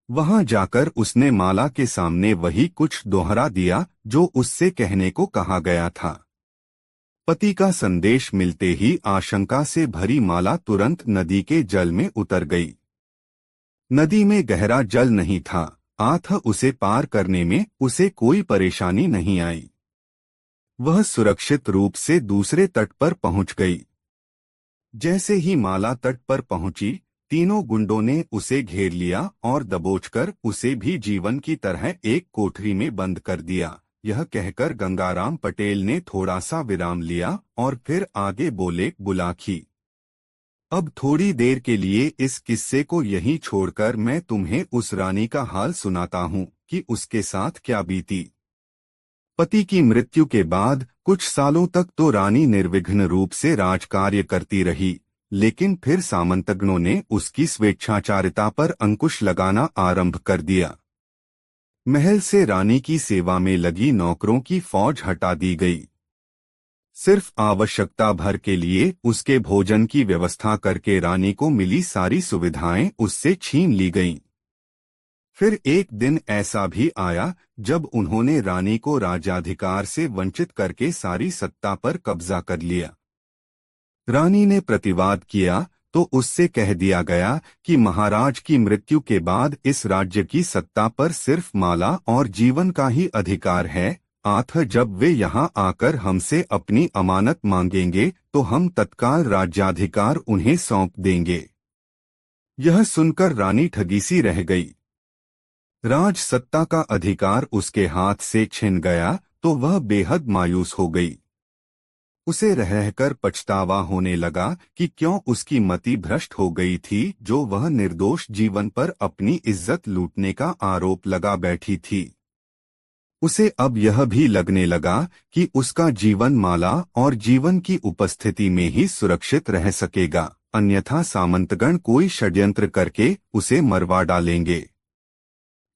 [SPEAKER 1] वहां जाकर उसने माला के सामने वही कुछ दोहरा दिया जो उससे कहने को कहा गया था। पति का संदेश मिलते ही आशंका से भरी माला तुरंत नदी के जल में उतर गई। नदी में गहरा जल नहीं था, अतः उसे पार करने में उसे कोई परेशानी नहीं आई। वह सुरक्षित रूप से दूसरे तट पर पहुंच गई। जैसे ही माला तट पर पहुंची, तीनों गुंडों ने उसे घेर लिया और दबोचकर उसे भी जीवन की तरह एक कोठरी में बंद कर दिया। यह कहकर गंगाराम पटेल ने थोड़ा सा विराम लिया और फिर आगे बोले, बुलाखी, अब थोड़ी देर के लिए इस किस्से को यहीं छोड़कर मैं तुम्हें उस रानी का हाल सुनाता हूँ कि उसके साथ क्या बीती। पति की मृत्यु के बाद कुछ सालों तक तो रानी निर्विघ्न रूप से राजकार्य करती रही, लेकिन फिर सामंतगणों ने उसकी स्वेच्छाचारिता पर अंकुश लगाना आरंभ कर दिया। महल से रानी की सेवा में लगी नौकरों की फौज हटा दी गई। सिर्फ आवश्यकता भर के लिए उसके भोजन की व्यवस्था करके रानी को मिली सारी सुविधाएं उससे छीन ली गईं। फिर एक दिन ऐसा भी आया जब उन्होंने रानी को राज्याधिकार से वंचित करके सारी सत्ता पर कब्जा कर लिया। रानी ने प्रतिवाद किया तो उससे कह दिया गया कि महाराज की मृत्यु के बाद इस राज्य की सत्ता पर सिर्फ माला और जीवन का ही अधिकार है, अतः जब वे यहाँ आकर हमसे अपनी अमानत मांगेंगे तो हम तत्काल राज्याधिकार उन्हें सौंप देंगे। यह सुनकर रानी ठगी सी रह गई। राज सत्ता का अधिकार उसके हाथ से छिन गया तो वह बेहद मायूस हो गई। उसे रहकर पछतावा होने लगा कि क्यों उसकी मति भ्रष्ट हो गई थी जो वह निर्दोष जीवन पर अपनी इज्जत लूटने का आरोप लगा बैठी थी। उसे अब यह भी लगने लगा कि उसका जीवन माला और जीवन की उपस्थिति में ही सुरक्षित रह सकेगा, अन्यथा सामंतगण कोई षड्यंत्र करके उसे मरवा डालेंगे।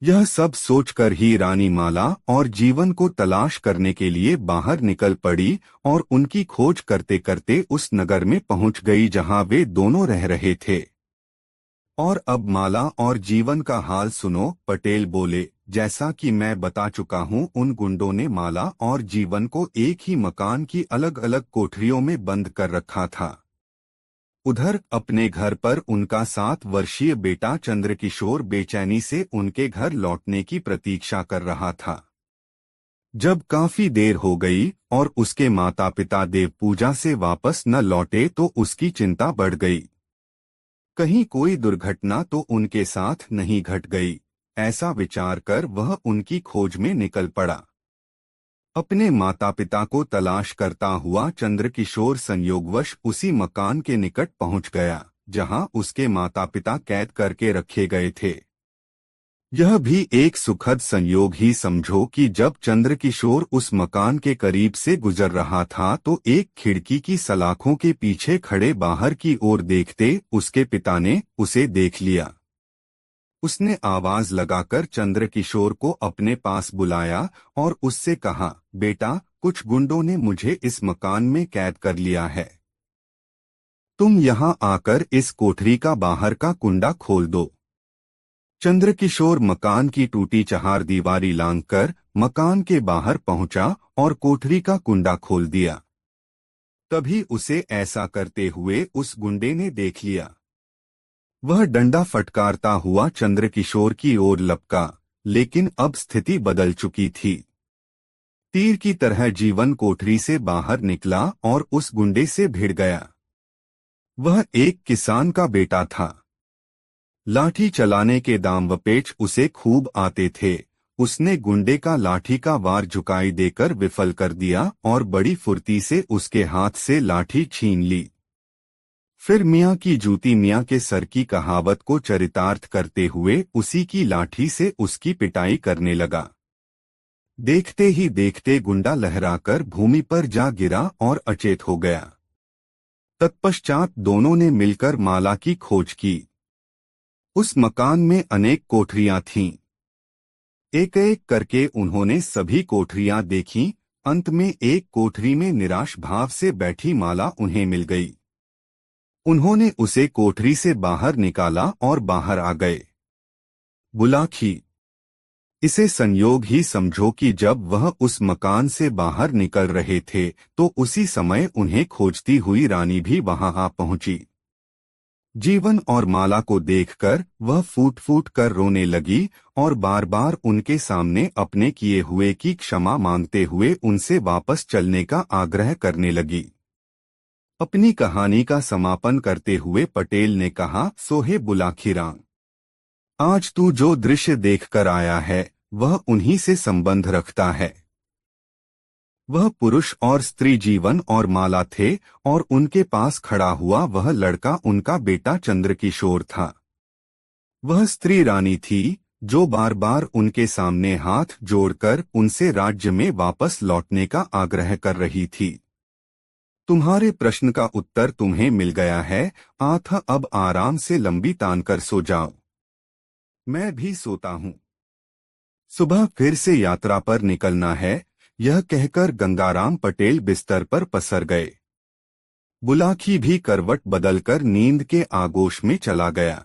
[SPEAKER 1] यह सब सोचकर ही रानी माला और जीवन को तलाश करने के लिए बाहर निकल पड़ी और उनकी खोज करते करते उस नगर में पहुंच गई जहां वे दोनों रह रहे थे। और अब माला और जीवन का हाल सुनो, पटेल बोले। जैसा कि मैं बता चुका हूं, उन गुंडों ने माला और जीवन को एक ही मकान की अलग अलग कोठरियों में बंद कर रखा था। उधर अपने घर पर उनका 7 वर्षीय बेटा चंद्रकिशोर बेचैनी से उनके घर लौटने की प्रतीक्षा कर रहा था। जब काफी देर हो गई और उसके माता पिता देव पूजा से वापस न लौटे तो उसकी चिंता बढ़ गई। कहीं कोई दुर्घटना तो उनके साथ नहीं घट गई, ऐसा विचार कर वह उनकी खोज में निकल पड़ा। अपने माता पिता को तलाश करता हुआ चंद्रकिशोर संयोगवश उसी मकान के निकट पहुंच गया जहां उसके माता पिता कैद करके रखे गए थे। यह भी एक सुखद संयोग ही समझो कि जब चंद्रकिशोर उस मकान के करीब से गुजर रहा था तो एक खिड़की की सलाखों के पीछे खड़े बाहर की ओर देखते उसके पिता ने उसे देख लिया। उसने आवाज लगाकर चंद्रकिशोर को अपने पास बुलाया और उससे कहा, बेटा, कुछ गुंडों ने मुझे इस मकान में कैद कर लिया है। तुम यहाँ आकर इस कोठरी का बाहर का कुंडा खोल दो। चंद्रकिशोर मकान की टूटी चहारदीवारी लांघकर मकान के बाहर पहुंचा और कोठरी का कुंडा खोल दिया। तभी उसे ऐसा करते हुए उस गुंडे ने देख लिया। वह डंडा फटकारता हुआ चंद्रकिशोर की ओर लपका, लेकिन अब स्थिति बदल चुकी थी। तीर की तरह जीवन कोठरी से बाहर निकला और उस गुंडे से भिड़ गया। वह एक किसान का बेटा था। लाठी चलाने के दांवपेच उसे खूब आते थे। उसने गुंडे का लाठी का वार झुकाई देकर विफल कर दिया और बड़ी फुर्ती से उसके हाथ से लाठी छीन ली। फिर मियाँ की जूती मियाँ के सर की कहावत को चरितार्थ करते हुए उसी की लाठी से उसकी पिटाई करने लगा। देखते ही देखते गुंडा लहराकर भूमि पर जा गिरा और अचेत हो गया। तत्पश्चात दोनों ने मिलकर माला की खोज की। उस मकान में अनेक कोठरियां थीं। एक एक करके उन्होंने सभी कोठरियां देखीं। अंत में एक कोठरी में निराश भाव से बैठी माला उन्हें मिल गई। उन्होंने उसे कोठरी से बाहर निकाला और बाहर आ गए। बुलाखी, इसे संयोग ही समझो कि जब वह उस मकान से बाहर निकल रहे थे तो उसी समय उन्हें खोजती हुई रानी भी वहां आ पहुंची। जीवन और माला को देखकर वह फूट फूट कर रोने लगी और बार बार उनके सामने अपने किए हुए की क्षमा मांगते हुए उनसे वापस चलने का आग्रह करने लगी। अपनी कहानी का समापन करते हुए पटेल ने कहा, सोहे बुलाखीराम, आज तू जो दृश्य देखकर आया है वह उन्हीं से संबंध रखता है। वह पुरुष और स्त्री जीवन और माला थे और उनके पास खड़ा हुआ वह लड़का उनका बेटा चंद्रकिशोर था। वह स्त्री रानी थी जो बार बार उनके सामने हाथ जोड़कर उनसे राज्य में वापस लौटने का आग्रह कर रही थी। तुम्हारे प्रश्न का उत्तर तुम्हें मिल गया है। आथा अब आराम से लंबी तान कर सो जाओ। मैं भी सोता हूँ। सुबह फिर से यात्रा पर निकलना है। यह कहकर गंगाराम पटेल बिस्तर पर पसर गए। बुलाखी भी करवट बदलकर नींद के आगोश में चला गया।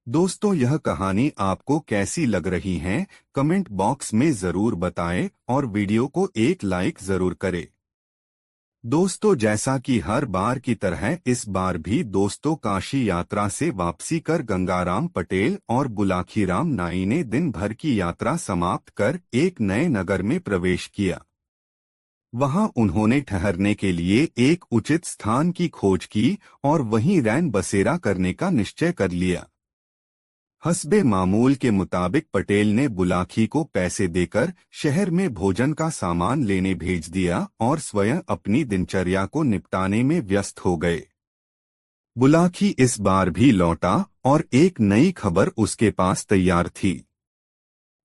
[SPEAKER 1] दोस्तों, यह कहानी आपको कैसी लग रही है कमेंट बॉक्स में जरूर बताएं और वीडियो को एक लाइक जरूर करें। दोस्तों, जैसा कि हर बार की तरह इस बार भी दोस्तों काशी यात्रा से वापसी कर गंगाराम पटेल और बुलाखीराम नाई ने दिन भर की यात्रा समाप्त कर एक नए नगर में प्रवेश किया। वहां उन्होंने ठहरने के लिए एक उचित स्थान की खोज की और वहीं रैन बसेरा करने का निश्चय कर लिया। हस्बे मामूल के मुताबिक पटेल ने बुलाखी को पैसे देकर शहर में भोजन का सामान लेने भेज दिया और स्वयं अपनी दिनचर्या को निपटाने में व्यस्त हो गए। बुलाखी इस बार भी लौटा और एक नई खबर उसके पास तैयार थी।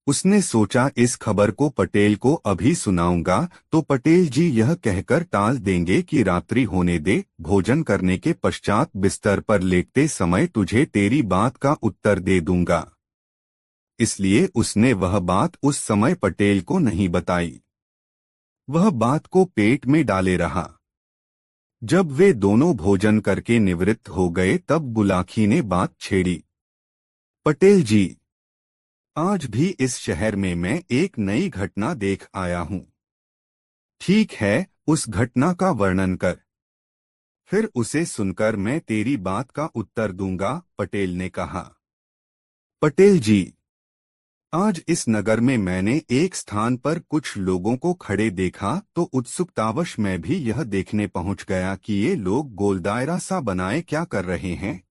[SPEAKER 1] उसने सोचा इस खबर को पटेल को अभी सुनाऊंगा तो पटेल जी यह कहकर टाल देंगे कि रात्रि होने दे, भोजन करने के पश्चात बिस्तर पर लेटते समय तुझे तेरी बात का उत्तर दे दूंगा। इसलिए उसने वह बात उस समय पटेल को नहीं बताई। वह बात को पेट में डाले रहा। जब वे दोनों भोजन करके निवृत्त हो गए तब बुलाखी ने बात छेड़ी। पटेल जी, आज भी इस शहर में मैं एक नई घटना देख आया हूं। ठीक है, उस घटना का वर्णन कर। फिर उसे सुनकर मैं तेरी बात का उत्तर दूंगा, पटेल ने कहा। पटेल जी, आज इस नगर में मैंने एक स्थान पर कुछ लोगों को खड़े देखा तो उत्सुकतावश मैं भी यह देखने पहुंच गया कि ये लोग गोलदायरा सा बनाए क्या कर रहे हैं।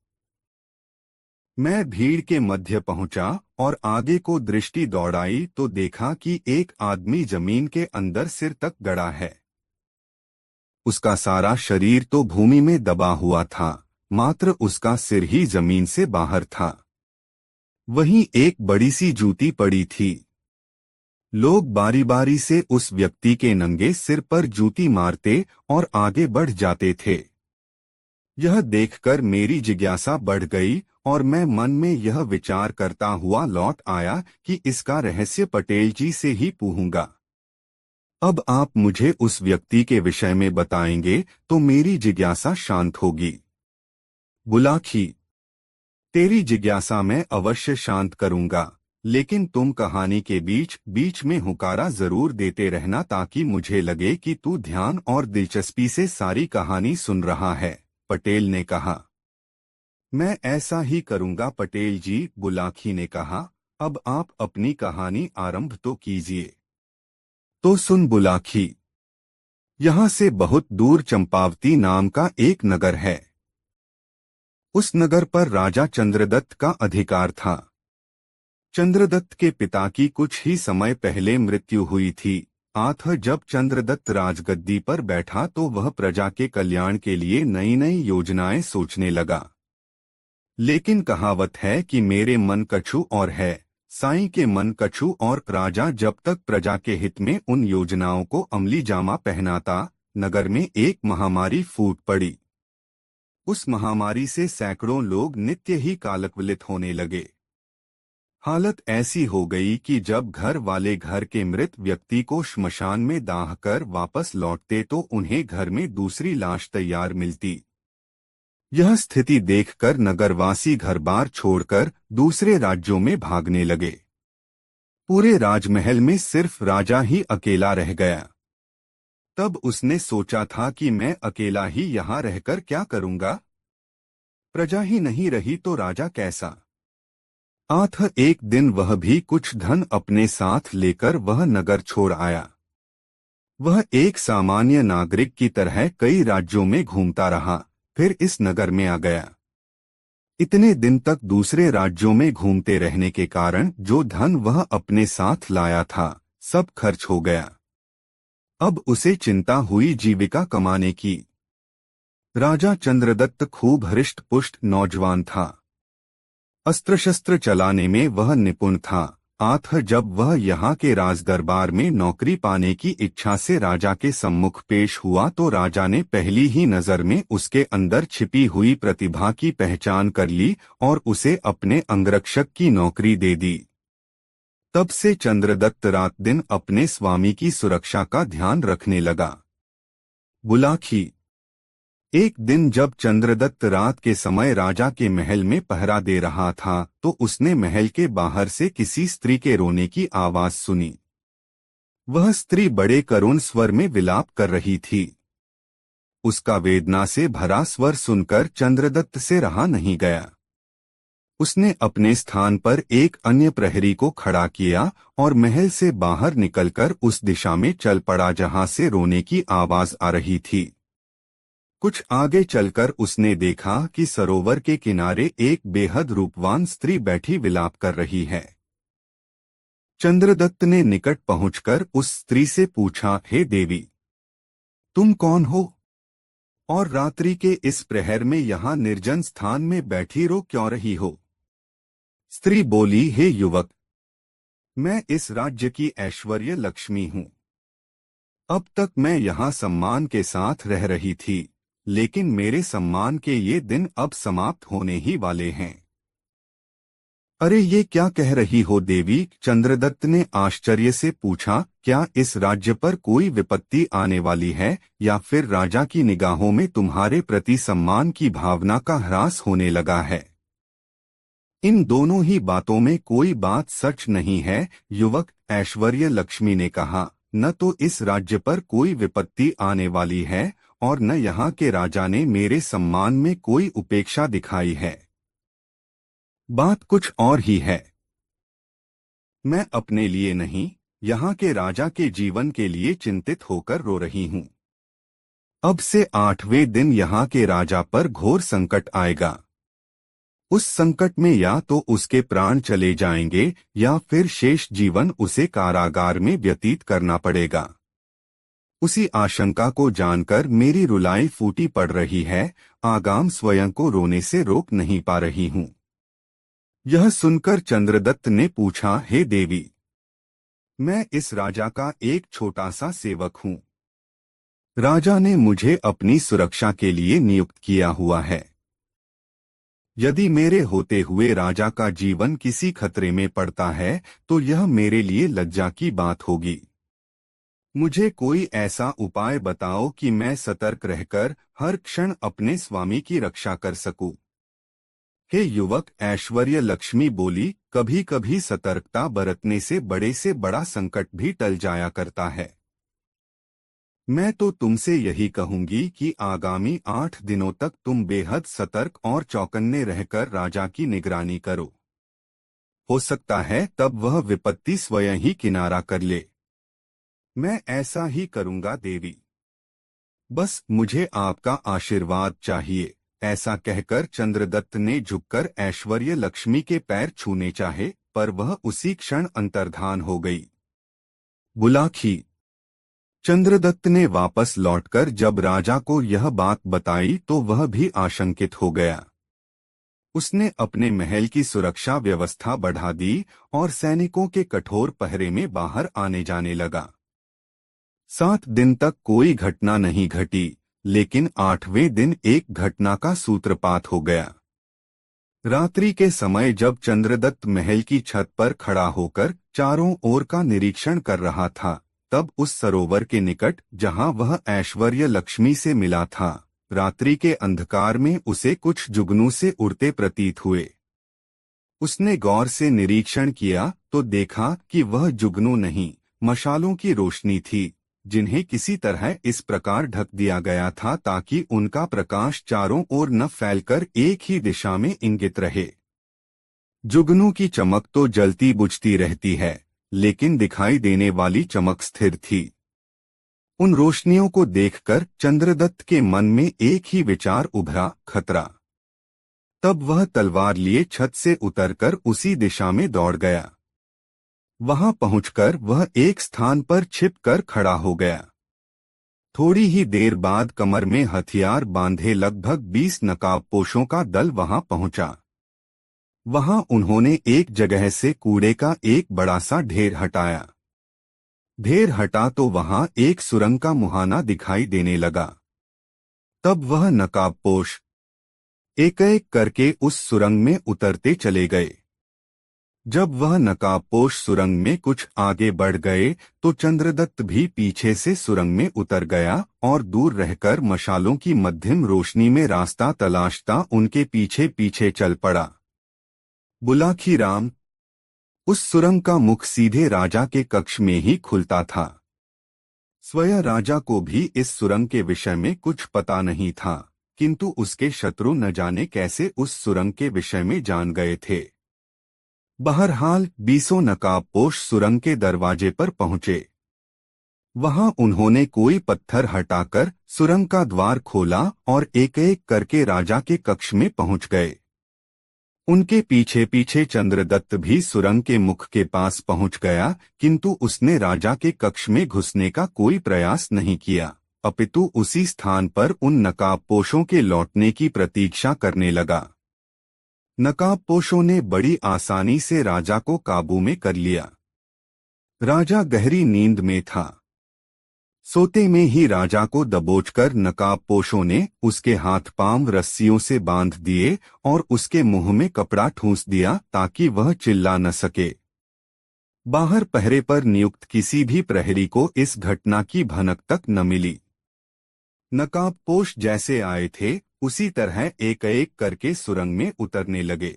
[SPEAKER 1] मैं भीड़ के मध्य पहुंचा और आगे को दृष्टि दौड़ाई तो देखा कि एक आदमी जमीन के अंदर सिर तक गड़ा है। उसका सारा शरीर तो भूमि में दबा हुआ था, मात्र उसका सिर ही जमीन से बाहर था। वहीं एक बड़ी सी जूती पड़ी थी। लोग बारी बारी से उस व्यक्ति के नंगे सिर पर जूती मारते और आगे बढ़ जाते थे। यह देखकर मेरी जिज्ञासा बढ़ गई और मैं मन में यह विचार करता हुआ लौट आया कि इसका रहस्य पटेल जी से ही पूछूंगा। अब आप मुझे उस व्यक्ति के विषय में बताएंगे तो मेरी जिज्ञासा शांत होगी। बुलाखी, तेरी जिज्ञासा मैं अवश्य शांत करूंगा, लेकिन तुम कहानी के बीच बीच में हुकारा जरूर देते रहना ताकि मुझे लगे कि तू ध्यान और दिलचस्पी से सारी कहानी सुन रहा है, पटेल ने कहा। मैं ऐसा ही करूंगा पटेल जी, बुलाखी ने कहा। अब आप अपनी कहानी आरंभ तो कीजिए। तो सुन बुलाखी, यहाँ से बहुत दूर चंपावती नाम का एक नगर है। उस नगर पर राजा चंद्रदत्त का अधिकार था। चंद्रदत्त के पिता की कुछ ही समय पहले मृत्यु हुई थी। जब चंद्रदत्त राजगद्दी पर बैठा तो वह प्रजा के कल्याण के लिए नई नई योजनाएं सोचने लगा। लेकिन कहावत है कि मेरे मन कछु और है, साईं के मन कछु और। राजा जब तक प्रजा के हित में उन योजनाओं को अमली जामा पहनाता, नगर में एक महामारी फूट पड़ी। उस महामारी से सैकड़ों लोग नित्य ही कालकवलित होने लगे। हालत ऐसी हो गई कि जब घर वाले घर के मृत व्यक्ति को श्मशान में दाह कर वापस लौटते तो उन्हें घर में दूसरी लाश तैयार मिलती। यह स्थिति देखकर नगरवासी घर बार छोड़कर दूसरे राज्यों में भागने लगे। पूरे राजमहल में सिर्फ राजा ही अकेला रह गया। तब उसने सोचा था कि मैं अकेला ही यहाँ रहकर क्या करूँगा? प्रजा ही नहीं रही तो राजा कैसा? एक दिन वह भी कुछ धन अपने साथ लेकर वह नगर छोड़ आया। वह एक सामान्य नागरिक की तरह कई राज्यों में घूमता रहा, फिर इस नगर में आ गया। इतने दिन तक दूसरे राज्यों में घूमते रहने के कारण जो धन वह अपने साथ लाया था, सब खर्च हो गया। अब उसे चिंता हुई जीविका कमाने की। राजा चंद्रदत्त खूब हृष्ट-पुष्ट नौजवान था। अस्त्र शस्त्र चलाने में वह निपुण था। जब वह यहाँ के राजदरबार में नौकरी पाने की इच्छा से राजा के सम्मुख पेश हुआ तो राजा ने पहली ही नजर में उसके अंदर छिपी हुई प्रतिभा की पहचान कर ली और उसे अपने अंगरक्षक की नौकरी दे दी। तब से चंद्रदत्त रात दिन अपने स्वामी की सुरक्षा का ध्यान रखने लगा। बुलाखी, एक दिन जब चंद्रदत्त रात के समय राजा के महल में पहरा दे रहा था तो उसने महल के बाहर से किसी स्त्री के रोने की आवाज सुनी। वह स्त्री बड़े करुण स्वर में विलाप कर रही थी। उसका वेदना से भरा स्वर सुनकर चंद्रदत्त से रहा नहीं गया। उसने अपने स्थान पर एक अन्य प्रहरी को खड़ा किया और महल से बाहर निकलकर उस दिशा में चल पड़ा जहां से रोने की आवाज आ रही थी। कुछ आगे चलकर उसने देखा कि सरोवर के किनारे एक बेहद रूपवान स्त्री बैठी विलाप कर रही है। चंद्रदत्त ने निकट पहुंचकर उस स्त्री से पूछा, हे देवी, तुम कौन हो और रात्रि के इस प्रहर में यहाँ निर्जन स्थान में बैठी रो क्यों रही हो? स्त्री बोली, हे युवक, मैं इस राज्य की ऐश्वर्य लक्ष्मी हूँ। अब तक मैं यहाँ सम्मान के साथ रह रही थी, लेकिन मेरे सम्मान के ये दिन अब समाप्त होने ही वाले हैं। अरे ये क्या कह रही हो देवी? चंद्रदत्त ने आश्चर्य से पूछा, क्या इस राज्य पर कोई विपत्ति आने वाली है या फिर राजा की निगाहों में तुम्हारे प्रति सम्मान की भावना का ह्रास होने लगा है? इन दोनों ही बातों में कोई बात सच नहीं है युवक, ऐश्वर्य लक्ष्मी ने कहा। न तो इस राज्य पर कोई विपत्ति आने वाली है और न यहाँ के राजा ने मेरे सम्मान में कोई उपेक्षा दिखाई है। बात कुछ और ही है। मैं अपने लिए नहीं, यहाँ के राजा के जीवन के लिए चिंतित होकर रो रही हूँ। अब से 8वें दिन यहाँ के राजा पर घोर संकट आएगा। उस संकट में या तो उसके प्राण चले जाएंगे या फिर शेष जीवन उसे कारागार में व्यतीत करना पड़ेगा। उसी आशंका को जानकर मेरी रुलाई फूटी पड़ रही है। आगाम स्वयं को रोने से रोक नहीं पा रही हूँ। यह सुनकर चंद्रदत्त ने पूछा, हे देवी, मैं इस राजा का एक छोटा सा सेवक हूँ। राजा ने मुझे अपनी सुरक्षा के लिए नियुक्त किया हुआ है। यदि मेरे होते हुए राजा का जीवन किसी खतरे में पड़ता है तो यह मेरे लिए लज्जा की बात होगी। मुझे कोई ऐसा उपाय बताओ कि मैं सतर्क रहकर हर क्षण अपने स्वामी की रक्षा कर सकूं। हे युवक, ऐश्वर्य लक्ष्मी बोली, कभी कभी सतर्कता बरतने से बड़ा संकट भी टल जाया करता है। मैं तो तुमसे यही कहूंगी कि आगामी 8 दिनों तक तुम बेहद सतर्क और चौकन्ने रहकर राजा की निगरानी करो। हो सकता है तब वह विपत्ति स्वयं ही किनारा कर ले। मैं ऐसा ही करूंगा देवी। बस मुझे आपका आशीर्वाद चाहिए। ऐसा कहकर चंद्रदत्त ने झुककर ऐश्वर्य लक्ष्मी के पैर छूने चाहे, पर वह उसी क्षण अंतर्धान हो गई। बुलाखी। चंद्रदत्त ने वापस लौटकर जब राजा को यह बात बताई तो वह भी आशंकित हो गया। उसने अपने महल की सुरक्षा व्यवस्था बढ़ा दी और सैनिकों के कठोर पहरे में बाहर आने जाने लगा। 7 दिन तक कोई घटना नहीं घटी, लेकिन 8वें दिन एक घटना का सूत्रपात हो गया। रात्रि के समय जब चंद्रदत्त महल की छत पर खड़ा होकर चारों ओर का निरीक्षण कर रहा था, तब उस सरोवर के निकट जहां वह ऐश्वर्य लक्ष्मी से मिला था, रात्रि के अंधकार में उसे कुछ जुगनू से उड़ते प्रतीत हुए। उसने गौर से निरीक्षण किया तो देखा कि वह जुगनू नहीं, मशालों की रोशनी थी, जिन्हें किसी तरह इस प्रकार ढक दिया गया था ताकि उनका प्रकाश चारों ओर न फैलकर एक ही दिशा में इंगित रहे। जुगनू की चमक तो जलती बुझती रहती है, लेकिन दिखाई देने वाली चमक स्थिर थी। उन रोशनियों को देखकर चंद्रदत्त के मन में एक ही विचार उभरा, खतरा। तब वह तलवार लिए छत से उतरकर उसी दिशा में दौड़ गया। वहां पहुंचकर वह एक स्थान पर छिपकर खड़ा हो गया। थोड़ी ही देर बाद कमर में हथियार बांधे लगभग 20 नकाबपोशों का दल वहां पहुंचा। वहां उन्होंने एक जगह से कूड़े का एक बड़ा सा ढेर हटाया। ढेर हटा तो वहां एक सुरंग का मुहाना दिखाई देने लगा। तब वह नकाबपोश एक एक करके उस सुरंग में उतरते चले गए। जब वह नकाबपोश सुरंग में कुछ आगे बढ़ गए तो चंद्रदत्त भी पीछे से सुरंग में उतर गया और दूर रहकर मशालों की मध्यम रोशनी में रास्ता तलाशता उनके पीछे पीछे चल पड़ा। बुलाखी राम। उस सुरंग का मुख सीधे राजा के कक्ष में ही खुलता था। स्वयं राजा को भी इस सुरंग के विषय में कुछ पता नहीं था, किंतु उसके शत्रु न जाने कैसे उस सुरंग के विषय में जान गए थे। बहरहाल 20 नकाबपोश सुरंग के दरवाजे पर पहुंचे। वहां उन्होंने कोई पत्थर हटाकर सुरंग का द्वार खोला और एक एक करके राजा के कक्ष में पहुंच गए। उनके पीछे पीछे चंद्रदत्त भी सुरंग के मुख के पास पहुंच गया, किंतु उसने राजा के कक्ष में घुसने का कोई प्रयास नहीं किया, अपितु उसी स्थान पर उन नकाबपोशों के लौटने की प्रतीक्षा करने लगा। नकाबपोशों ने बड़ी आसानी से राजा को काबू में कर लिया। राजा गहरी नींद में था। सोते में ही राजा को दबोचकर नकाबपोशों ने उसके हाथ पांव रस्सियों से बांध दिए और उसके मुंह में कपड़ा ठूंस दिया ताकि वह चिल्ला न सके। बाहर पहरे पर नियुक्त किसी भी प्रहरी को इस घटना की भनक तक न मिली। नकाबपोश जैसे आए थे उसी तरह एक एक करके सुरंग में उतरने लगे।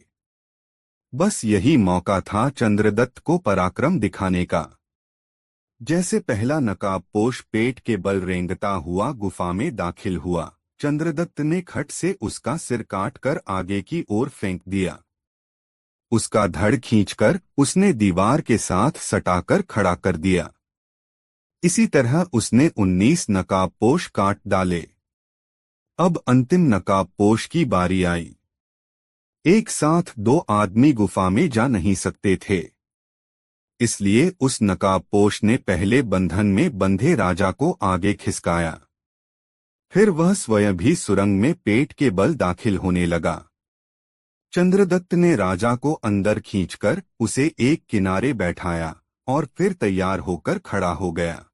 [SPEAKER 1] बस यही मौका था चंद्रदत्त को पराक्रम दिखाने का। जैसे पहला नकाबपोश पेट के बल रेंगता हुआ गुफा में दाखिल हुआ, चंद्रदत्त ने खट से उसका सिर काटकर आगे की ओर फेंक दिया। उसका धड़ खींचकर उसने दीवार के साथ सटाकर खड़ा कर दिया। इसी तरह उसने 19 नकाबपोश काट डाले। अब अंतिम नकाबपोश की बारी आई। एक साथ 2 आदमी गुफा में जा नहीं सकते थे, इसलिए उस नकाबपोश ने पहले बंधन में बंधे राजा को आगे खिसकाया। फिर वह स्वयं भी सुरंग में पेट के बल दाखिल होने लगा। चंद्रदत्त ने राजा को अंदर खींचकर उसे एक किनारे बैठाया और फिर तैयार होकर खड़ा हो गया।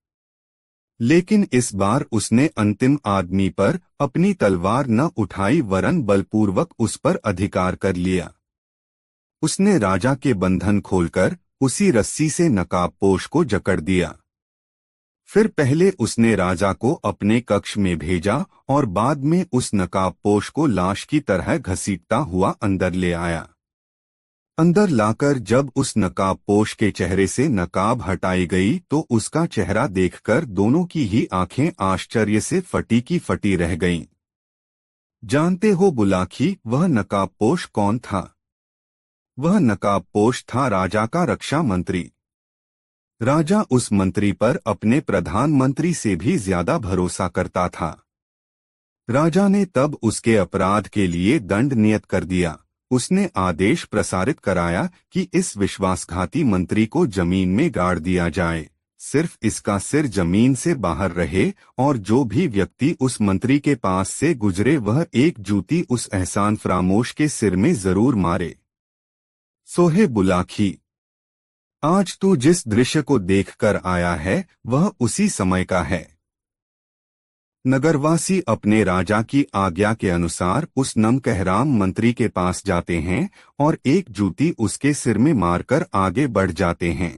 [SPEAKER 1] लेकिन इस बार उसने अंतिम आदमी पर अपनी तलवार न उठाई वरन बलपूर्वक उस पर अधिकार कर लिया। उसने राजा के बंधन खोलकर उसी रस्सी से नकाबपोश को जकड़ दिया। फिर पहले उसने राजा को अपने कक्ष में भेजा और बाद में उस नकाबपोश को लाश की तरह घसीटता हुआ अंदर ले आया। अंदर लाकर जब उस नकाबपोश के चेहरे से नकाब हटाई गई तो उसका चेहरा देखकर दोनों की ही आंखें आश्चर्य से फटी की फटी रह गईं। जानते हो बुलाकी, वह नकाबपोश कौन था? वह नकाबपोश था राजा का रक्षा मंत्री। राजा उस मंत्री पर अपने प्रधानमंत्री से भी ज्यादा भरोसा करता था। राजा ने तब उसके अपराध के लिए दंड नियत कर दिया। उसने आदेश प्रसारित कराया कि इस विश्वासघाती मंत्री को जमीन में गाड़ दिया जाए, सिर्फ इसका सिर जमीन से बाहर रहे और जो भी व्यक्ति उस मंत्री के पास से गुजरे वह एक जूती उस एहसान फरामोश के सिर में जरूर मारे। सोहे बुलाकी, आज तू जिस दृश्य को देखकर आया है वह उसी समय का है। नगरवासी अपने राजा की आज्ञा के अनुसार उस नमकहराम मंत्री के पास जाते हैं और एक जूती उसके सिर में मारकर आगे बढ़ जाते हैं।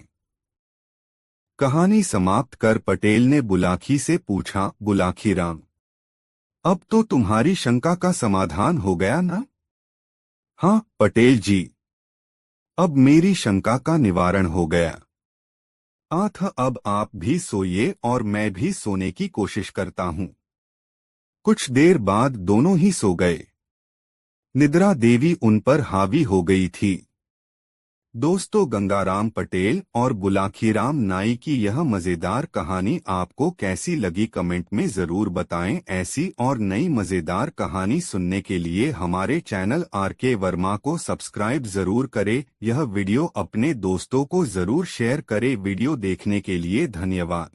[SPEAKER 1] कहानी समाप्त कर पटेल ने बुलाकी से पूछा, बुलाकी राम, अब तो तुम्हारी शंका का समाधान हो गया ना? हाँ पटेल जी, अब मेरी शंका का निवारण हो गया। अब आप भी सोइए और मैं भी सोने की कोशिश करता हूँ। कुछ देर बाद दोनों ही सो गए। निद्रा देवी उन पर हावी हो गई थी। दोस्तों, गंगाराम पटेल और बुलाखीराम नाई की यह मजेदार कहानी आपको कैसी लगी कमेंट में जरूर बताएं। ऐसी और नई मजेदार कहानी सुनने के लिए हमारे चैनल आरके वर्मा को सब्सक्राइब जरूर करें। यह वीडियो अपने दोस्तों को जरूर शेयर करें। वीडियो देखने के लिए धन्यवाद।